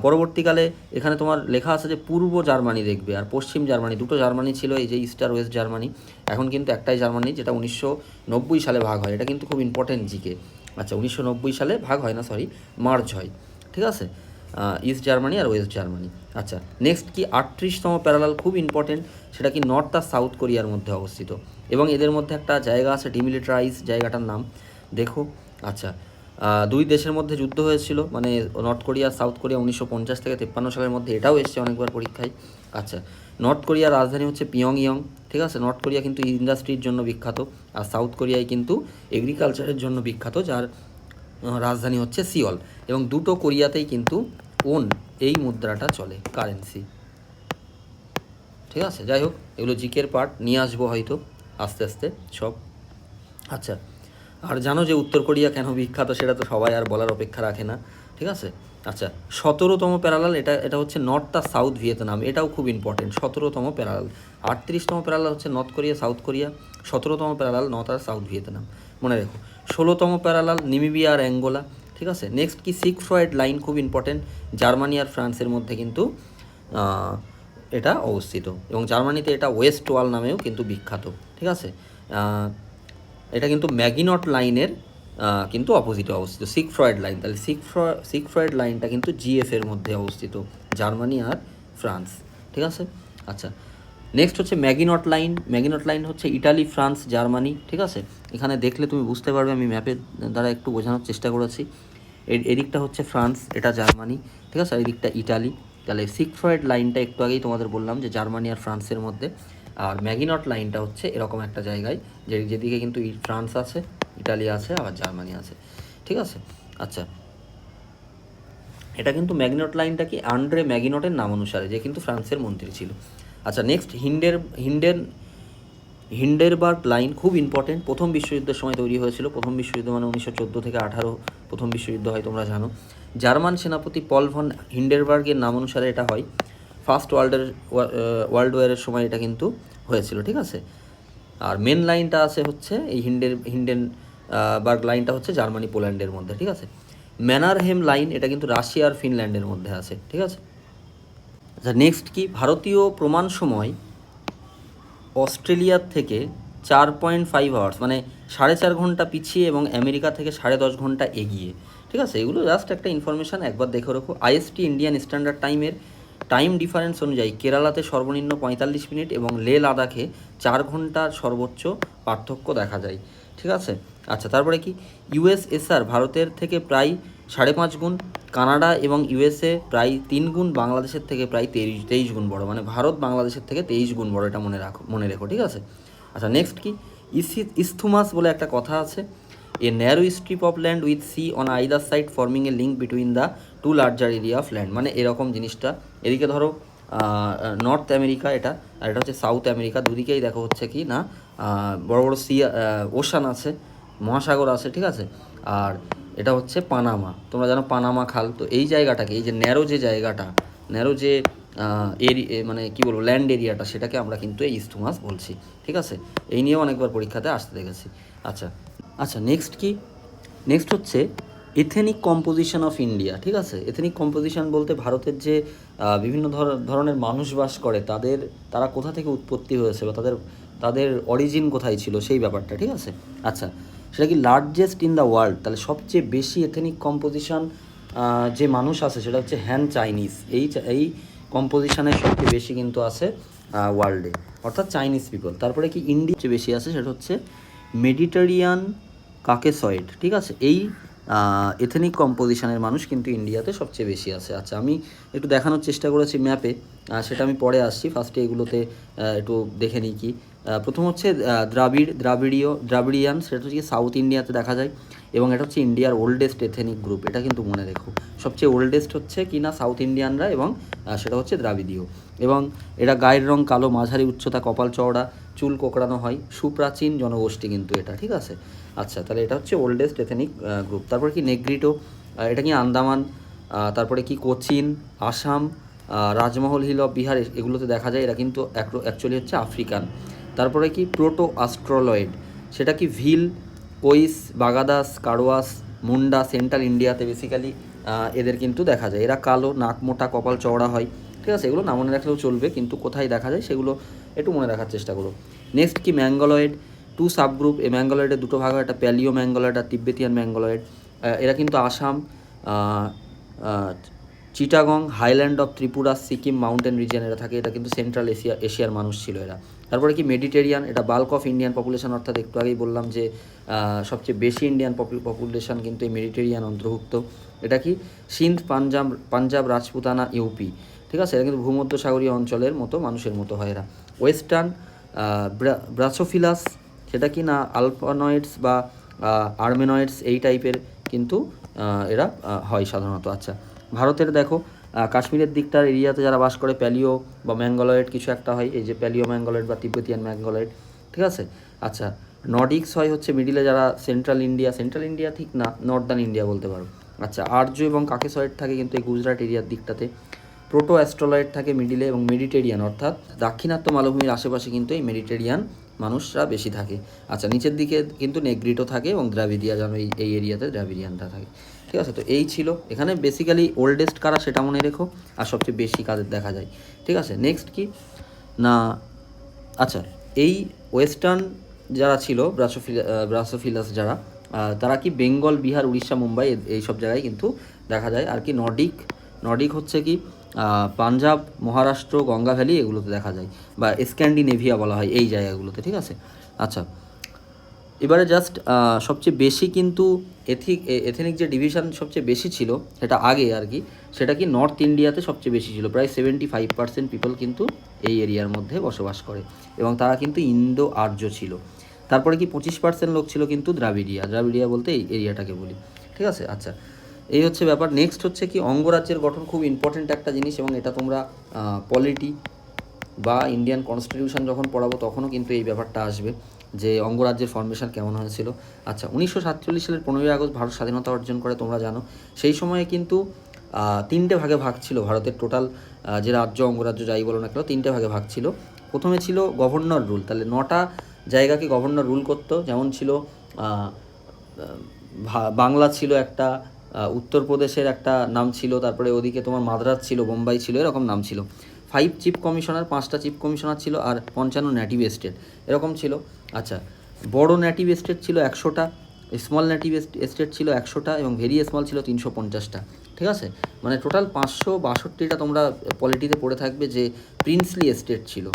পরবর্তীকালে এখানে তোমার লেখা আছে যে পূর্ব জার্মানি দেখবে আর পশ্চিম জার্মানি, দুটো জার্মানি ছিল, এই যে ইস্ট আর ওয়েস্ট জার্মানি। এখন কিন্তু একটাই জার্মানি, যেটা 1990 সালে ভাগ হয়। এটা কিন্তু খুব ইম্পর্টেন্ট জিকে। আচ্ছা, 1990 সালে ভাগ হয় না, সরি, মার্জ হয়, ঠিক আছে, ইস্ট জার্মানি আর ওয়েস্ট জার্মানি। আচ্ছা, নেক্সট কি, 38তম প্যারালাল, খুব ইম্পর্টেন্ট, সেটা কি নর্থ আর সাউথ কোরিয়ার মধ্যে অবস্থিত, এবং এদের মধ্যে একটা জায়গা আছে ডিমিলিটারাইজ, জায়গাটার নাম দেখো। আচ্ছা, দুই দেশের মধ্যে যুদ্ধ হয়েছিল, মানে নর্থ কোরিয়া সাউথ কোরিয়া, 1950 থেকে 53 সালের মধ্যে, এটাও এসছে অনেকবার পরীক্ষায়। আচ্ছা, নর্থ কোরিয়ার রাজধানী হচ্ছে পিয়ংইয়ং, ঠিক আছে। নর্থ কোরিয়া কিন্তু ইন্ডাস্ট্রির জন্য বিখ্যাত, আর সাউথ কোরিয়ায় কিন্তু এগ্রিকালচারের জন্য বিখ্যাত, যার রাজধানী হচ্ছে সিওল। এবং দুটো কোরিয়াতেই কিন্তু ওন এই মুদ্রাটা চলে, কারেন্সি, ঠিক আছে। যাই হোক, এগুলো জিকের পার্ট, নিয়ে আসবো হয়তো আস্তে আস্তে সব। আচ্ছা, আর জানো যে উত্তর কোরিয়া কেন বিখ্যাত, সেটা তো সবাই আর বলার অপেক্ষা রাখে না, ঠিক আছে। আচ্ছা, 17তম প্যারালাল, এটা হচ্ছে নর্থ আর সাউথ ভিয়েতনাম, এটাও খুব ইম্পর্টেন্ট, 17তম প্যারালাল। 38তম প্যারালাল হচ্ছে নর্থ কোরিয়া সাউথ কোরিয়া, 17তম প্যারালাল নর্থ আর সাউথ ভিয়েতনাম, মনে রেখো। 16তম প্যারালাল নিমিবিয়া আর অ্যাঙ্গোলা, ঠিক আছে। নেক্সট কি, সিগফ্রয়েড লাইন, খুব ইম্পর্টেন্ট, জার্মানি আর ফ্রান্সের মধ্যে কিন্তু এটা অবস্থিত, এবং জার্মানিতে এটা ওয়েস্ট ওয়াল নামেও কিন্তু বিখ্যাত, ঠিক আছে। এটা কিন্তু ম্যাগিনট লাইনের কিন্তু অপোজিটে অবস্থিত, সিগফ্রয়েড লাইন। তাহলে সিগফ্রয়েড লাইনটা কিন্তু জিএফের মধ্যে অবস্থিত, জার্মানি আর ফ্রান্স, ঠিক আছে। আচ্ছা, নেক্সট হচ্ছে ম্যাগিনট লাইন। ম্যাগিনট লাইন হচ্ছে ইটালি, ফ্রান্স, জার্মানি, ঠিক আছে। এখানে দেখলে তুমি বুঝতে পারবে, আমি ম্যাপের দ্বারা একটু বোঝানোর চেষ্টা করেছি। এদিকটা হচ্ছে ফ্রান্স, এটা জার্মানি, ঠিক আছে, আর এদিকটা ইটালি। তাহলে সিগফ্রয়েড লাইনটা একটু আগেই তোমাদের বললাম যে জার্মানি আর ফ্রান্সের মধ্যে, আর ম্যাগিনট লাইনটা হচ্ছে এরকম একটা জায়গায়, যেদিকে কিন্তু ফ্রান্স আছে, ইটালি আছে, আবার জার্মানি আছে, ঠিক আছে। আচ্ছা, এটা কিন্তু ম্যাগিনট লাইনটা কি আন্দ্রে ম্যাগিনটের নাম অনুসারে, যে কিন্তু ফ্রান্সের মন্ত্রী ছিল। আচ্ছা, নেক্সট হিন্ডেনবার্গ লাইন, খুব ইম্পর্টেন্ট, প্রথম বিশ্বযুদ্ধের সময় তৈরি হয়েছিল। প্রথম বিশ্বযুদ্ধ মানে 1914 থেকে 18 প্রথম বিশ্বযুদ্ধ হয়, তোমরা জানো। জার্মান সেনাপতি পল ভন হিন্ডেনবার্গের নাম অনুসারে এটা হয়। ফার্স্ট ওয়ার্ল্ড ওয়ারের সময় এটা কিন্তু হয়েছিল, ঠিক আছে। আর মেন লাইনটা আছে হচ্ছে এই হিন্ডেনবার্গ লাইনটা হচ্ছে জার্মানি পোল্যান্ডের মধ্যে, ঠিক আছে। ম্যানারহেম লাইন, এটা কিন্তু রাশিয়া আর ফিনল্যান্ডের মধ্যে আছে, ঠিক আছে। আচ্ছা, নেক্সট কি, ভারতীয় প্রমাণ সময় অস্ট্রেলিয়ার থেকে 4.5 আওয়ার্স, মানে 4.5 ঘন্টা পিছিয়ে, এবং আমেরিকা থেকে 10.5 ঘন্টা এগিয়ে, ঠিক আছে। এগুলো জাস্ট একটা ইনফরমেশান, একবার দেখে রাখো। আইএসটি ইন্ডিয়ান স্ট্যান্ডার্ড টাইমের টাইম ডিফারেন্স অনুযায়ী কেরালাতে সর্বনিম্ন 45 মিনিট এবং লে লাদাখে 4 ঘন্টার সর্বোচ্চ পার্থক্য দেখা যায়, ঠিক আছে। আচ্ছা, তারপরে কি, ইউএসএসআর ভারতের থেকে প্রায় 5.5 গুণ, কানাডা এবং ইউএসএ প্রায় 3 গুণ, বাংলাদেশের থেকে প্রায় 23 গুণ বড়, মানে ভারত বাংলাদেশের থেকে 23 গুণ বড়, এটা মনে রেখো, ঠিক আছে। আচ্ছা, নেক্সট কি, ইস্থুমাস বলে একটা কথা আছে, a narrow strip of land with sea on either side forming a link between the two larger area of land, মানে এরকম জিনিসটা। এদিকে ধরো নর্থ আমেরিকা এটা, আর এটা হচ্ছে সাউথ আমেরিকা, দুদিকেই দেখো হচ্ছে কি না বড় বড় ওশান আছে, মহাসাগর আছে, ঠিক আছে। আর এটা হচ্ছে পানামা, তোমরা জানো পানামা খাল। তো এই জায়গাটাকে, এই যে ন্যারো যে জায়গাটা, ন্যারো যে মানে কী বলবো ল্যান্ড এরিয়াটা, সেটাকে আমরা কিন্তু এই ইস্টুমাস বলছি। ঠিক আছে, এই নিয়েও অনেকবার পরীক্ষাতে আসতে দেখেছি। আচ্ছা আচ্ছা, নেক্সট কি, নেক্সট হচ্ছে এথেনিক কম্পোজিশন অফ ইন্ডিয়া। ঠিক আছে, এথেনিক কম্পোজিশন বলতে ভারতের যে বিভিন্ন ধরনের মানুষ বাস করে তারা কোথা থেকে উৎপত্তি হয়েছে বা তাদের অরিজিন কোথায় ছিল সেই ব্যাপারটা। ঠিক আছে, আচ্ছা সেটা কি লার্জেস্ট ইন দ্য ওয়ার্ল্ড, তাহলে সবচেয়ে বেশি এথেনিক কম্পোজিশন যে মানুষ আছে সেটা হচ্ছে হ্যান চাইনিজ। এই কম্পোজিশনের সবচেয়ে বেশি কিন্তু আছে ওয়ার্ল্ডে, অর্থাৎ চাইনিজ পিপল। তারপরে কি ইন্ডিয়া যে বেশি আছে সেটা হচ্ছে মেডিটেরিয়ান কাকেসয়েড। ঠিক আছে, এই এথেনিক কম্পোজিশনের মানুষ কিন্তু ইন্ডিয়াতে সবচেয়ে বেশি আছে। আচ্ছা, আমি একটু দেখানোর চেষ্টা করেছি ম্যাপে, সেটা আমি পরে আসছি, ফার্স্টে এগুলোতে একটু দেখে নিই কি। প্রথম হচ্ছে দ্রাবিড়িয়ান, সেটা হচ্ছে সাউথ ইন্ডিয়াতে দেখা যায়, এবং এটা হচ্ছে ইন্ডিয়ার ওল্ডেস্ট এথেনিক গ্রুপ, এটা কিন্তু মনে রেখো। সবচেয়ে ওল্ডেস্ট হচ্ছে কি না সাউথ ইন্ডিয়ানরা, এবং সেটা হচ্ছে দ্রাবিড়ীয়, এবং এরা গায়ের রং কালো, মাঝারি উচ্চতা, কপাল চওড়া, চুল কোঁকড়ানো হয়, সুপ্রাচীন জনগোষ্ঠী কিন্তু এটা। ঠিক আছে, আচ্ছা তাহলে এটা হচ্ছে ওল্ডেস্ট এথেনিক গ্রুপ। তারপরে কি নেগ্রিটো, এটা কি আন্দামান, তারপরে কি কোচিন, আসাম, রাজমহল হিল অফ বিহার, এগুলোতে দেখা যায়, এরা কিন্তু অ্যাকচুয়ালি হচ্ছে আফ্রিকান। তারপরে কি প্রোটো অস্ট্রোলয়েড, সেটা কি ভিল, কোইস, বাগাদাস, কারওয়াস, মুন্ডা, সেন্ট্রাল ইন্ডিয়াতে বেসিক্যালি এদের কিন্তু দেখা যায়। এরা কালো, নাক মোটা, কপাল চওড়া হয়। ঠিক আছে, এগুলো না মনে রাখলেও চলবে, কিন্তু কোথায় দেখা যায় সেগুলো একটু মনে রাখার চেষ্টা করো। নেক্সট কি ম্যাঙ্গলয়েড, টু সাবগ্রুপ। এই ম্যাঙ্গলয়েডের দুটো ভাগ হয়, একটা প্যালিও ম্যাঙ্গলয়েড আর তিব্বেতিয়ান ম্যাঙ্গলয়েড। এরা কিন্তু Assam, Chittagong, highland of Tripura, Sikkim mountain region এরা থাকে। এটা কিন্তু সেন্ট্রাল এশিয়ার মানুষ ছিল এরা। তারপরে কি মেডিটেরিয়ান, এটা বাল্ক অফ ইন্ডিয়ান পপুলেশন, অর্থাৎ একটু আগেই বললাম যে সবচেয়ে বেশি ইন্ডিয়ান পপুলেশন কিন্তু এই মেডিটেরিয়ান অন্তর্ভুক্ত। এটা কি সিন্ধ, পাঞ্জাব, রাজপুতানা, ইউপি। ঠিক আছে, এটা কিন্তু ভূমধ্যসাগরীয় অঞ্চলের মতো মানুষের মতো হয় এরা। ওয়েস্টার্ন ব্রাসোফিলাস, সেটা কি না আলফানয়েডস বা আর্মেনয়েডস এই টাইপের কিন্তু এরা হয় সাধারণত। আচ্ছা, ভারতের দেখো কাশ্মীরের দিকটার এরিয়াতে যারা বাস করে প্যালিও বা ম্যাঙ্গলয়েড কিছু একটা হয়, এই যে প্যালিও ম্যাঙ্গলয়েড বা তিব্বেতিয়ান ম্যাঙ্গলয়েড। ঠিক আছে, আচ্ছা নর্ডিক্স হয় হচ্ছে মিডিলে যারা সেন্ট্রাল ইন্ডিয়া ঠিক না, নর্দার্ন ইন্ডিয়া বলতে পারো। আচ্ছা, আর্য এবং কাকেসয়েড থাকে কিন্তু এই গুজরাট এরিয়ার দিকটাতে। প্রোটো অ্যাস্ট্রোলয়েড থাকে মিডিলে, এবং মেডিটেরিয়ান অর্থাৎ দাক্ষিণাত্য মালভূমির আশেপাশে কিন্তু এই মেডিটেরিয়ান মানুষরা বেশি থাকে। আচ্ছা, নিচের দিকে কিন্তু নেগ্রিটো থাকে, এবং দ্রাবিডিয়া যেন এই এরিয়াতে দ্রাবিডিয়ানটা থাকে। ঠিক আছে, তো এই ছিল এখানে বেসিক্যালি ওল্ডেস্ট কারা সেটা মনে রেখো, আর সবচেয়ে বেশি কাদের দেখা যায়। ঠিক আছে, নেক্সট কি না, আচ্ছা এই ওয়েস্টার্ন যারা ছিল ব্রাসোফিলাস যারা, তারা কি বেঙ্গল, বিহার, উড়িষ্যা, মুম্বাই এইসব জায়গায় কিন্তু দেখা যায়। আর কি নর্ডিক হচ্ছে কি পাঞ্জাব, মহারাষ্ট্র, গঙ্গা ভ্যালি এগুলোতে দেখা যায়, বা স্ক্যান্ডিনেভিয়া বলা হয় এই জায়গাগুলোতে। ঠিক আছে, আচ্ছা এবারে জাস্ট সবচেয়ে বেশি কিন্তু এথেনিক যে ডিভিশন সবচেয়ে বেশি ছিল সেটা আগে আর কি, সেটা কি নর্থ ইন্ডিয়াতে সবচেয়ে বেশি ছিল, প্রায় 75% পিপল কিন্তু এই এরিয়ার মধ্যে বসবাস করে, এবং তারা কিন্তু ইন্দো আর্য ছিল। তারপরে কি 25% লোক ছিল কিন্তু দ্রাবিড়িয়া বলতে এই এরিয়াটাকে বলি। ঠিক আছে, আচ্ছা এই হচ্ছে ব্যাপার। নেক্সট হচ্ছে কি অঙ্গরাজ্যের গঠন, খুব ইম্পর্ট্যান্ট একটা জিনিস, এবং এটা তোমরা পলিটি বা ইন্ডিয়ান কনস্টিটিউশন যখন পড়াবো তখনও কিন্তু এই ব্যাপারটা আসবে যে অঙ্গরাজ্যের ফর্মেশন কেমন হয়েছিল। আচ্ছা, 1947 সালের 15ই আগস্ট ভারত স্বাধীনতা অর্জন করে, তোমরা জানো। সেই সময়ে কিন্তু 3টে ভাগে ভাগ ছিল ভারতের টোটাল যে রাজ্য অঙ্গরাজ্য যাই বলো না কেন, 3টে ভাগে ভাগ ছিল। প্রথমে ছিল গভর্নর রুল, তাহলে 9টা জায়গাকে গভর্নর রুল করতো, যেমন ছিল বাংলা ছিল একটা, উত্তরপ্রদেশের একটা নাম ছিল, তারপরে ওদিকে তোমার মাদ্রাজ ছিল, বোম্বাই ছিল, এরকম নাম ছিল। 5 চিফ কমিশনার, 5টা চিফ কমিশনার ছিল, আর 55 নেটিভ স্টেট এরকম ছিল। আচ্ছা, বড় নেটিভ স্টেট ছিল 100টা, স্মল নেটিভ স্টেট ছিল 100টা, এবং ভেরি স্মল ছিল 350টা। ঠিক আছে, মানে টোটাল 562টা তোমরা পলিটিতে পড়ে থাকবে যে প্রিন্সলি স্টেট ছিল,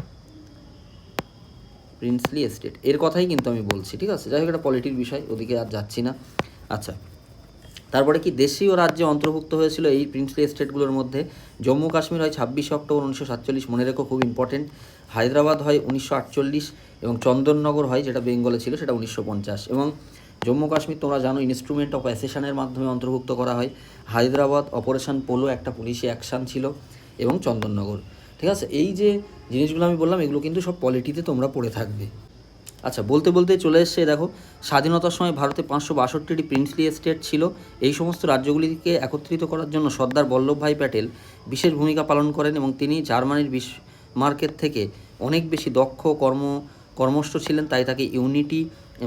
প্রিন্সলি স্টেট এর কথাই কিন্তু আমি বলছি। ঠিক আছে, যাই হোক এটা পলিটির বিষয়, ওদিকে আর যাচ্ছি না। আচ্ছা, তারপরে কি দেশীয় রাজ্যে অন্তর্ভুক্ত হয়েছিল এই প্রিন্সলি স্টেটগুলোর মধ্যে, জম্মু কাশ্মীর হয় 26 অক্টোবর 1947, মনে রেখো, খুব ইম্পর্টেন্ট। হায়দ্রাবাদ হয় 1948, এবং চন্দননগর হয় যেটা বেঙ্গলে ছিল সেটা 1950। এবং জম্মু কাশ্মীর তোমরা জানো ইনস্ট্রুমেন্ট অফ অ্যাসেশনের মাধ্যমে অন্তর্ভুক্ত করা হয়। হায়দ্রাবাদ অপারেশন পোলো একটা পুলিশি অ্যাকশান ছিল, এবং চন্দননগর। ঠিক আছে, এই যে জিনিসগুলো আমি বললাম এগুলো কিন্তু সব পলিটিতে তোমরা পড়ে থাকবে। আচ্ছা, বলতে বলতে চলে এসছে দেখো, স্বাধীনতার সময় ভারতে 562টি প্রিন্সলি এস্টেট ছিল। এই সমস্ত রাজ্যগুলিকে একত্রিত করার জন্য সর্দার বল্লভভাই প্যাটেল বিশেষ ভূমিকা পালন করেন এবং তিনি জার্মানির বিসমার্কের থেকে অনেক বেশি দক্ষ কর্মষ্ঠ ছিলেন, তাই তাকে ইউনিটি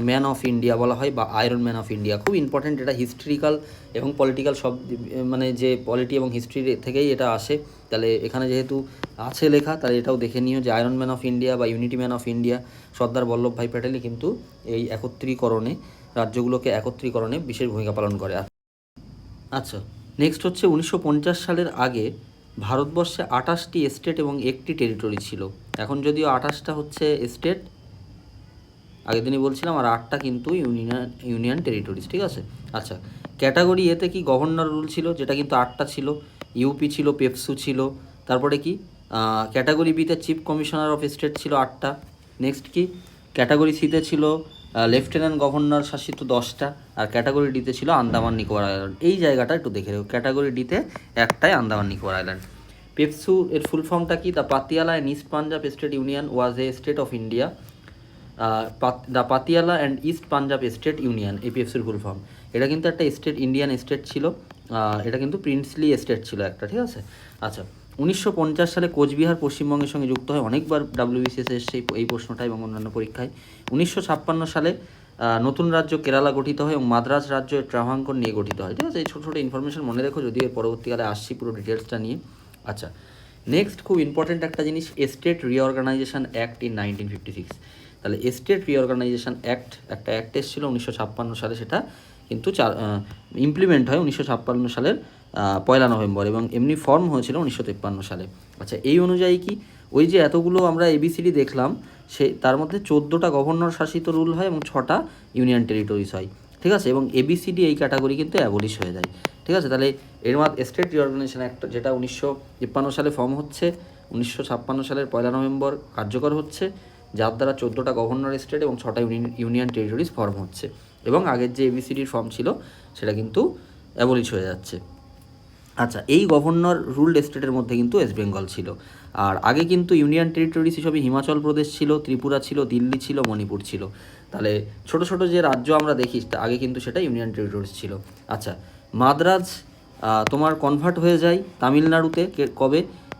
ম্যান অফ ইন্ডিয়া বলা হয় বা আয়রন ম্যান অফ ইন্ডিয়া। খুব ইম্পর্ট্যান্ট, এটা হিস্ট্রিক্যাল এবং পলিটিক্যাল সব মানে যে পলিটি এবং হিস্ট্রি থেকেই এটা আসে। তাহলে এখানে যেহেতু আছে লেখা, তাহলে এটাও দেখে নিও যে আয়রন ম্যান অফ ইন্ডিয়া বা unity man of India Sardar Vallabhbhai প্যাটেলই কিন্তু এই একত্রীকরণে, রাজ্যগুলোকে একত্রীকরণে বিশেষ ভূমিকা পালন করে। আচ্ছা, নেক্সট হচ্ছে 1950 সালের আগে ভারতবর্ষে 28টি স্টেট এবং একটি টেরিটরি ছিল। এখন যদিও 28টা হচ্ছে স্টেট, আগের দিনই বলছিলাম, আর 8টা কিন্তু ইউনিয়ন টেরিটরিজ, ঠিক আছে। আচ্ছা, ক্যাটাগরি এতে কি গভর্নর রুল ছিল, যেটা কিন্তু 8টা ছিল। ইউপি ছিল, পেপসু ছিল, তারপরে কি ক্যাটাগরি বিতে চিফ কমিশনার অফ স্টেট ছিল 8টা। নেক্সট কি ক্যাটাগরি সিতে ছিল লেফটেন্যান্ট গভর্নর শাসিত 10টা, আর ক্যাটাগরি ডিতে ছিল আন্দামান নিকোবর আইল্যান্ড। এই জায়গাটা একটু দেখে রেখো, ক্যাটাগরি ডিতে একটাই আন্দামান নিকোবর আইল্যান্ড। পেপসু এর ফুল ফর্মটা কি? The Patiala and East Punjab State Union was a state of India. The Patiala and East Punjab State Union, এপিএফসির ফুল ফর্ম। এটা কিন্তু একটা স্টেট, ইন্ডিয়ান স্টেট ছিল, এটা কিন্তু প্রিন্সলি স্টেট ছিল একটা, ঠিক আছে। আচ্ছা, 1950 সালে কোচবিহার পশ্চিমবঙ্গের সঙ্গে যুক্ত হয়। অনেকবার WBCS এসছে এই প্রশ্নটা এবং অন্যান্য পরীক্ষায়। 1956 সালে নতুন রাজ্য কেরালা গঠিত হয় এবং মাদ্রাজ রাজ্য ট্রাভাঙ্কর নিয়ে গঠিত হয়, ঠিক আছে। এই ছোটো ছোটো ইনফরমেশন মনে রেখো, যদিও এর পরবর্তীকালে আসছি পুরো ডিটেলসটা নিয়ে। আচ্ছা, নেক্সট খুব ইম্পর্ট্যান্ট একটা জিনিস, স্টেট রিঅর্গানাইজেশন অ্যাক্ট ইন 1956। তাহলে স্টেট রিঅর্গানাইজেশন অ্যাক্ট, একটা অ্যাক্ট এসেছিলো 1956 সালে, সেটা কিন্তু ইমপ্লিমেন্ট হয় 1956 সালের 1 নভেম্বর এবং এমনি ফর্ম হয়েছিল 1953 সালে। আচ্ছা, এই অনুযায়ী কি ওই যে এতগুলো আমরা এবিসিডি দেখলাম, তার মধ্যে 14টা গভর্নর শাসিত রুল হয় এবং 6টা ইউনিয়ন টেরিটরিজ হয়, ঠিক আছে। এবং এবিসিডি এই ক্যাটাগরি কিন্তু অ্যাবলিশ হয়ে যায়, ঠিক আছে। তাহলে এর মধ্যে স্টেট রিঅর্গানাইজেশন অ্যাক্ট, যেটা 1953 সালে ফর্ম হচ্ছে, 1956 সালের 1 নভেম্বর কার্যকর হচ্ছে, যার দ্বারা 14টা গভর্নর স্টেট এবং 6টা ইউনিয়ন টেরিটরিজ ফর্ম হচ্ছে, এবং আগের যে এবিসিডির ফর্ম ছিল সেটা কিন্তু অ্যাবলিশ হয়ে যাচ্ছে। আচ্ছা, এই গভর্নর রুলড স্টেটের মধ্যে কিন্তু ওয়েস্ট বেঙ্গল ছিল। আর আগে কিন্তু ইউনিয়ন টেরিটরিজ হিসেবে হিমাচল প্রদেশ ছিল, ত্রিপুরা ছিল, দিল্লি ছিল, মণিপুর ছিল। তাহলে ছোট ছোট যে রাজ্য আমরা দেখি, আগে কিন্তু সেটা ইউনিয়ন টেরিটরিজ ছিল। আচ্ছা, মাদ্রাজ তোমার কনভার্ট হয়ে যায় তামিলনাড়ুতে কবে?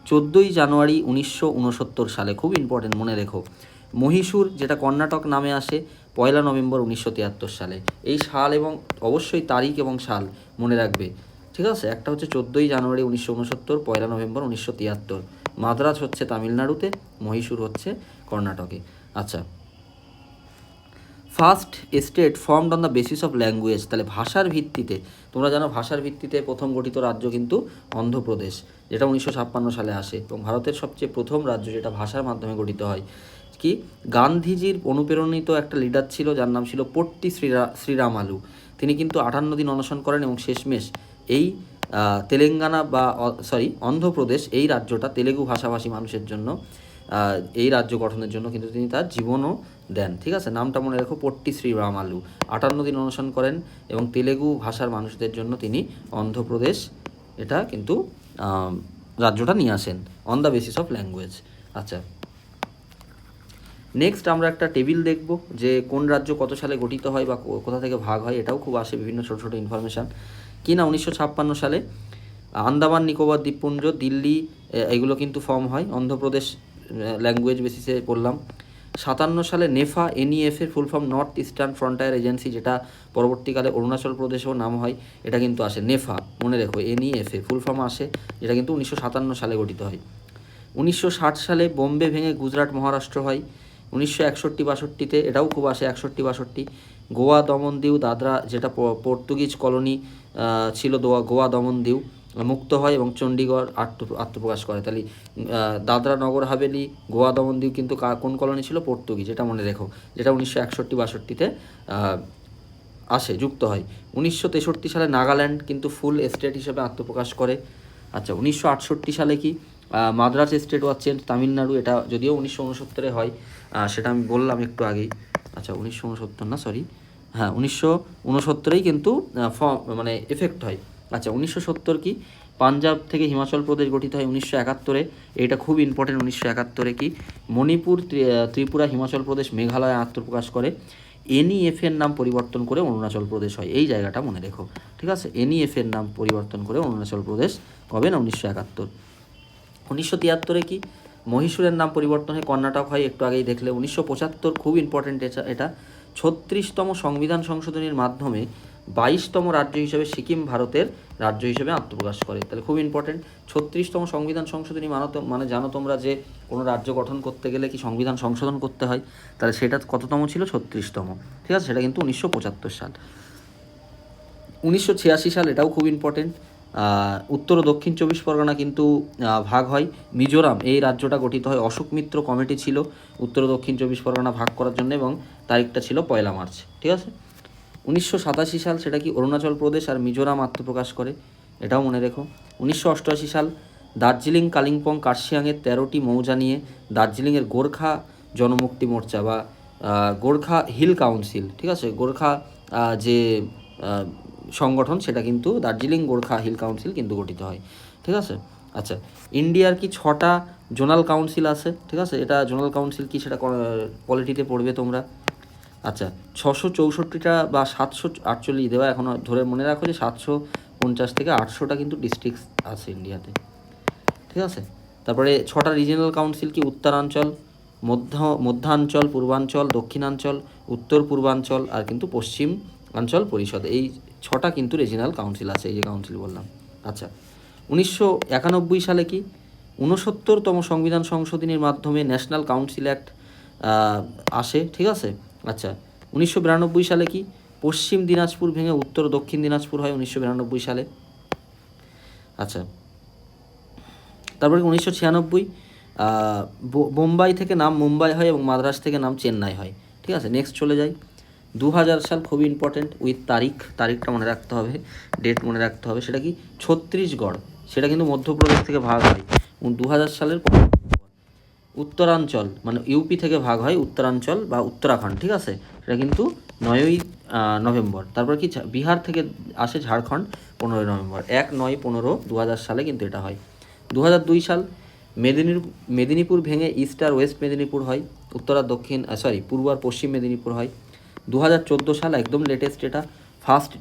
14ই জানুয়ারি 1969 সালে। খুব ইম্পর্টেন্ট, মনে রেখো। মহীশূর, যেটা কর্ণাটক নামে আসে, 1 নভেম্বর 1973 সালে। এই সাল এবং অবশ্যই তারিখ এবং সাল মনে রাখবে, ঠিক আছে। একটা হচ্ছে 14ই জানুয়ারি 1969, 1 নভেম্বর 1973। মাদ্রাজ হচ্ছে তামিলনাড়ুতে, মহীশূর হচ্ছে কর্ণাটকে। আচ্ছা, first state formed on the basis of language. তাহলে ভাষার ভিত্তিতে, তোমরা জানো ভাষার ভিত্তিতে প্রথম গঠিত রাজ্য কিন্তু অন্ধ্রপ্রদেশ, যেটা 1956 সালে আসে, এবং ভারতের সবচেয়ে প্রথম রাজ্য যেটা ভাষার মাধ্যমে গঠিত হয়। কি গান্ধীজির অনুপ্রেরণিত একটা লিডার ছিল যার নাম ছিল পট্টি শ্রীরামালু। তিনি কিন্তু 58 দিন অনশন করেন এবং শেষমেশ এই তেলেঙ্গানা বা অন্ধ্রপ্রদেশ, এই রাজ্যটা তেলেগু ভাষাভাষী মানুষের জন্য, এই রাজ্য গঠনের জন্য কিন্তু তিনি তার জীবনও দেন, ঠিক আছে। নামটা মনে রেখো, পট্টি শ্রীরামালু। 58 দিন অনশন করেন এবং তেলেগু ভাষার মানুষদের জন্য তিনি অন্ধ্রপ্রদেশ, এটা কিন্তু রাজ্যটা নিয়ে আসেন on the basis of language. আচ্ছা, নেক্সট আমরা একটা টেবিল দেখব যে কোন রাজ্য কত সালে গঠিত হয় বা কোথা থেকে ভাগ হয়, এটাও খুব আসে বিভিন্ন ছোটো ছোটো ইনফরমেশান। কি না, 1956 সালে আন্দামান নিকোবর দ্বীপপুঞ্জ, দিল্লি, এগুলো কিন্তু ফর্ম হয়। অন্ধ্রপ্রদেশ ল্যাঙ্গুয়েজ বেসিসে পড়লাম। 57 সালে নেফা, NEF-এর full form North Eastern Frontier Agency, যেটা পরবর্তীকালে অরুণাচল প্রদেশেও নাম হয়, এটা কিন্তু আসে নেফা, মনে রেখো। NEF-এ ফুল ফর্ম আসে, যেটা কিন্তু 1957 সালে গঠিত হয়। 1960 সালে বোম্বে ভেঙে গুজরাট মহারাষ্ট্র হয়। 1961-62-তে, এটাও খুব আসে, 61-62। গোয়া, দমন, দিউ, দাদরা, যেটা পর্তুগিজ কলোনি ছিল, গোয়া, দমন, দিউ মুক্ত হয় এবং চণ্ডীগড় আত্মপ্রকাশ করে। তাহলে দাদরা নগর হাভেলি, গোয়া, দমন, দিউ কিন্তু কোন কলোনি ছিল? পর্তুগিজ, এটা মনে রেখো, যেটা 1961-62-তে আসে, যুক্ত হয়। 1963 সালে নাগাল্যান্ড কিন্তু ফুল স্টেট হিসেবে আত্মপ্রকাশ করে। আচ্ছা, 1968 সালে কি Madras state was change Tamil Nadu, এটা যদিও 1969-এ হয়, সেটা আমি বললাম একটু আগেই। আচ্ছা, 1969 না, সরি, হ্যাঁ 1969-এই কিন্তু মানে এফেক্ট হয়। আচ্ছা, 1970 কি পাঞ্জাব থেকে হিমাচল প্রদেশ গঠিত হয় 1971-এ। এটা খুব ইম্পর্টেন্ট, 1971-এ কি মণিপুর, ত্রিপুরা, হিমাচল প্রদেশ, মেঘালয় আত্মপ্রকাশ করে। এনইএফের নাম পরিবর্তন করে অরুণাচল প্রদেশ হয়, এই জায়গাটা মনে রেখো, ঠিক আছে। এনইএফের নাম পরিবর্তন করে অরুণাচল প্রদেশ কবে না 1971। 1973-এ কি মহীশূরের নাম পরিবর্তন হয়ে কর্ণাটক হয়, একটু আগেই দেখলে। 1975 খুব ইম্পর্টেন্ট এটা 36তম সংবিধান সংশোধনীর মাধ্যমে 22তম রাজ্য হিসেবে সিকিম ভারতের রাজ্য হিসেবে আত্মপ্রকাশ করে। তাহলে খুব ইম্পর্টেন্ট, 36তম সংবিধান সংশোধনী মানে জানো তোমরা যে কোনো রাজ্য গঠন করতে গেলে কি সংবিধান সংশোধন করতে হয়, তাহলে সেটা কততম ছিল? 36তম, ঠিক আছে। সেটা কিন্তু 1975 সাল। 1986 সাল, এটাও খুব ইম্পর্টেন্ট, উত্তর ও দক্ষিণ 24 পরগনা কিন্তু ভাগ হয়। মিজোরাম এই রাজ্যটা গঠিত হয়, অশোক মিত্র কমিটি ছিল উত্তর ও দক্ষিণ 24 পরগনা ভাগ করার জন্য, এবং তারিখটা ছিল 1 মার্চ, ঠিক আছে। 1987 সাল, সেটা কি অরুণাচল প্রদেশ আর মিজোরাম আত্মপ্রকাশ করে, এটাও মনে রেখো। 1988 সাল, দার্জিলিং, কালিম্পং, কার্শিয়াংয়ের 13টি মৌজা নিয়ে দার্জিলিংয়ের গোর্খা জনমুক্তি মোর্চা বা গোর্খা হিল কাউন্সিল, ঠিক আছে, গোর্খা যে সংগঠন, সেটা কিন্তু দার্জিলিং গোর্খা হিল কাউন্সিল কিন্তু গঠিত হয়, ঠিক আছে। আচ্ছা, ইন্ডিয়ার কি 6টা জোনাল কাউন্সিল আছে, ঠিক আছে। এটা জোনাল কাউন্সিল কি সেটা পলিটিতে পড়বে তোমরা। আচ্ছা, 664টা বা 748 দেওয়া, এখনও ধরে মনে রাখো যে 750 থেকে 800টা কিন্তু ডিস্ট্রিক্ট আছে ইন্ডিয়াতে, ঠিক আছে। তারপরে 6টা রিজিয়নাল কাউন্সিল কি উত্তরাঞ্চল, মধ্যাঞ্চল, পূর্বাঞ্চল, দক্ষিণাঞ্চল, উত্তর পূর্বাঞ্চল আর কিন্তু পশ্চিমাঞ্চল পরিষদ, এই 6টা কিন্তু রিজিয়নাল কাউন্সিল আছে, এই যে কাউন্সিল বললাম। আচ্ছা, 1991 সালে কি 69তম সংবিধান সংশোধনীর মাধ্যমে ন্যাশনাল কাউন্সিল অ্যাক্ট আসে, ঠিক আছে। আচ্ছা, 1992 সালে কি পশ্চিম দিনাজপুর ভেঙে উত্তর দক্ষিণ দিনাজপুর হয় 1992 সালে। আচ্ছা, তারপরে 1996 বোম্বাই থেকে নাম মুম্বাই হয় এবং মাদ্রাস থেকে নাম চেন্নাই হয়, ঠিক আছে। নেক্সট চলে যাই, 2000 সাল খুবই ইম্পর্টেন্ট, উইথ তারিখটা মনে রাখতে হবে, ডেট মনে রাখতে হবে। সেটা কি ছত্তিশগড়, সেটা কিন্তু মধ্যপ্রদেশ থেকে ভাগ হয় 2000 সালের। উত্তরাঞ্চল মানে ইউপি থেকে ভাগ হয় উত্তরাঞ্চল বা উত্তরাখণ্ড, ঠিক আছে, সেটা কিন্তু 9ই নভেম্বর। তারপর কি বিহার থেকে আসে ঝাড়খণ্ড 15ই নভেম্বর। 1-9-15-2000 সালে কিন্তু এটা হয়। 2002 সাল মেদিনীপুর ভেঙে ইস্ট আর ওয়েস্ট মেদিনীপুর হয়, উত্তর আর দক্ষিণ পূর্ব আর পশ্চিম মেদিনীপুর হয়। 2014 সাল একদম লেটেস্ট, এটা 1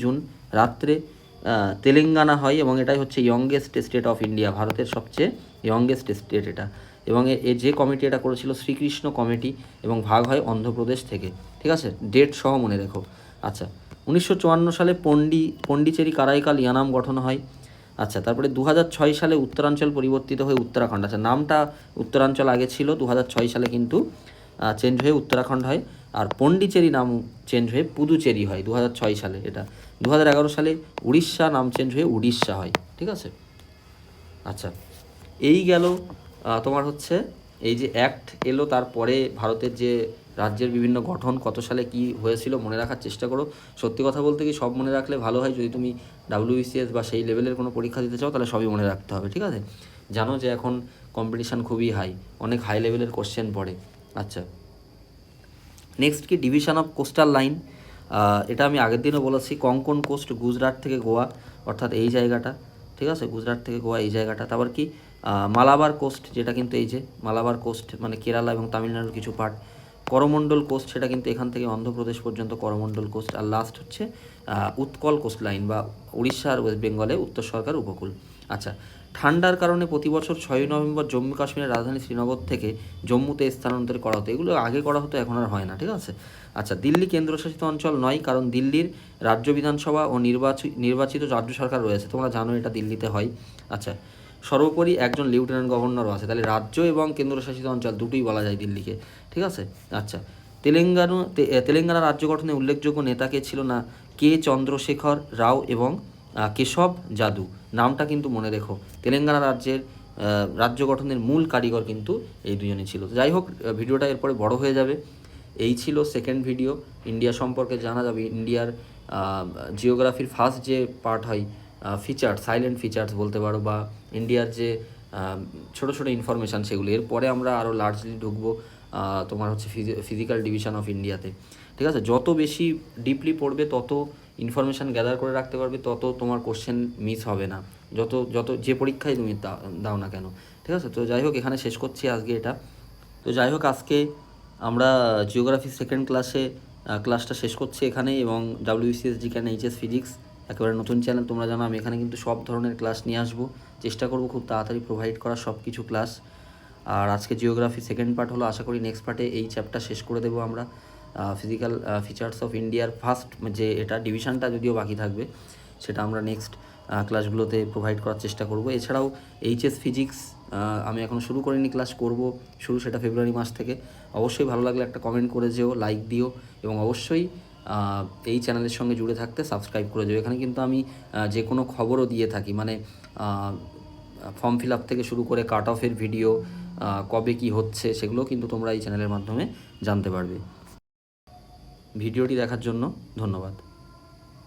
জুন রাত্রে তেলেঙ্গানা হয়, এবং এটাই হচ্ছে ইয়ংগেস্ট স্টেট অফ ইন্ডিয়া, ভারতের সবচেয়ে ইয়ংগেস্ট স্টেট এটা। এবং যে কমিটি এটা করেছিল শ্রীকৃষ্ণ কমিটি, এবং ভাগ হয় অন্ধ্রপ্রদেশ থেকে, ঠিক আছে, ডেট সহ মনে রেখো। আচ্ছা, 1954 সালে পন্ডিচেরি কারাইকাল ইয়ানাম গঠন হয়। আচ্ছা, তারপরে 2006 সালে উত্তরাঞ্চল পরিবর্তিত হয়ে উত্তরাখণ্ড। আচ্ছা, নামটা উত্তরাঞ্চল আগে ছিল, 2006 সালে কিন্তু চেঞ্জ হয়ে উত্তরাখণ্ড হয়, আর পন্ডিচেরি নাম চেঞ্জ হয়ে পুদুচেরি হয় 2006 সালে এটা। 2011 সালে উড়িষ্যা নাম চেঞ্জ হয়ে উড়িষ্যা হয়, ঠিক আছে। আচ্ছা, এই গেল তোমার হচ্ছে এই যে অ্যাক্ট এলো, তারপরে ভারতের যে রাজ্যের বিভিন্ন গঠন কত সালে কি হয়েছিল মনে রাখার চেষ্টা করো। সত্যি কথা বলতে কি সব মনে রাখলে ভালো হয়, যদি তুমি WBCS বা সেই লেভেলের কোনো পরীক্ষা দিতে চাও তাহলে সবই মনে রাখতে হবে, ঠিক আছে। জানো যে এখন কম্পিটিশান খুবই হাই, অনেক হাই লেভেলের কোশ্চেন পড়ে। আচ্ছা, নেক্সট কি ডিভিশন অফ কোস্টাল লাইন, এটা আমি আগের দিনও বলেছি, কঙ্কন কোস্ট গুজরাট থেকে গোয়া, অর্থাৎ এই জায়গাটা, ঠিক আছে, গুজরাট থেকে গোয়া এই জায়গাটা। তারপর কি মালাবার কোস্ট, যেটা কিন্তু এই যে মালাবার কোস্ট মানে কেরালা এবং তামিলনাড়ুর কিছু পার্ট। করমণ্ডল কোস্ট, সেটা কিন্তু এখান থেকে অন্ধ্রপ্রদেশ পর্যন্ত করমণ্ডল কোস্ট। আর লাস্ট হচ্ছে উৎকল কোস্ট লাইন বা উড়িষ্যা আর ওয়েস্ট বেঙ্গলে উত্তর সরকার উপকূল। আচ্ছা, ঠান্ডার কারণে প্রতি বছর 6ই নভেম্বর জম্মু কাশ্মীরের রাজধানী শ্রীনগর থেকে জম্মুতে স্থানান্তর করা হতো, এগুলো আগে করা হতো, এখন আর হয় না, ঠিক আছে। আচ্ছা, দিল্লি কেন্দ্রশাসিত অঞ্চল নয়, কারণ দিল্লির রাজ্য বিধানসভা ও নির্বাচিত রাজ্য সরকার রয়েছে, তোমরা জানো এটা দিল্লিতে হয়। আচ্ছা, সর্বোপরি একজন লেফটেন্যান্ট গভর্নরও আছে, তাহলে রাজ্য এবং কেন্দ্রশাসিত অঞ্চল দুটোই বলা যায় দিল্লিকে, ঠিক আছে। আচ্ছা, তেলেঙ্গানা রাজ্য গঠনে উল্লেখযোগ্য নেতা কে ছিল না, কে চন্দ্রশেখর রাও এবং কেশব যাদু, নামটা কিন্তু মনে রেখো। তেলেঙ্গানা রাজ্যের রাজ্য গঠনের মূল কারিগর কিন্তু এই দুজনই ছিল। যাই হোক, ভিডিওটা এরপরে বড় হয়ে যাবে। এই ছিল সেকেন্ড ভিডিও, ইন্ডিয়া সম্পর্কে জানা যাবে, ইন্ডিয়ার জিওগ্রাফির ফার্স্ট যে পার্ট হয় ফিচার্স, সাইলেন্ট ফিচার্স বলতে পারো, বা ইন্ডিয়ার যে ছোটো ছোটো ইনফরমেশান সেগুলো। এরপরে আমরা আরও লার্জলি ঢুকবো তোমার হচ্ছে ফিজিক্যাল ডিভিশন অফ ইন্ডিয়াতে, ঠিক আছে। যত বেশি ডিপলি পড়বে তত ইনফরমেশান গ্যাদার করে রাখতে পারবে তত তোমার কোশ্চেন মিস হবে না, যত যত যে পরীক্ষায় তুমি দাও না কেন। ঠিক আছে, তো যাই হোক এখানে শেষ করছি আজকে এটা। তো যাই হোক আজকে আমরা জিওগ্রাফি সেকেন্ড ক্লাসটা শেষ করছি এখানে, এবং WBCS GK and HS physics একেবারে নতুন চ্যানেল, তোমরা জানো আমি এখানে কিন্তু সব ধরনের ক্লাস নিয়ে আসবো, চেষ্টা করবো খুব তাড়াতাড়ি প্রোভাইড করার সব কিছু ক্লাস। আর আজকে জিওগ্রাফি সেকেন্ড পার্ট হলো, আশা করি নেক্সট পার্টে এই চ্যাপ্টার শেষ করে দেবো আমরা। ফিজিক্যাল ফিচার্স অফ ইন্ডিয়ার ফার্স্ট যে এটা ডিভিশনটা যদিও বাকি থাকবে, সেটা আমরা নেক্সট ক্লাসগুলোতে প্রোভাইড করার চেষ্টা করব। এছাড়াও এইচএস ফিজিক্স আমি এখনও শুরু করিনি, ক্লাস করব শুরু সেটা ফেব্রুয়ারি মাস থেকে। অবশ্যই ভালো লাগলে একটা কমেন্ট করে যেও, লাইক দিও, এবং অবশ্যই এই চ্যানেলের সঙ্গে জুড়ে থাকতে সাবস্ক্রাইব করে যেও। এখানে কিন্তু আমি যে কোনো খবরও দিয়ে থাকি, মানে ফর্ম ফিল আপ থেকে শুরু করে কাট অফের ভিডিও, কবে কি হচ্ছে সেগুলো কিন্তু তোমরা এই চ্যানেলের মাধ্যমে জানতে পারবে। ভিডিওটি দেখার জন্য ধন্যবাদ।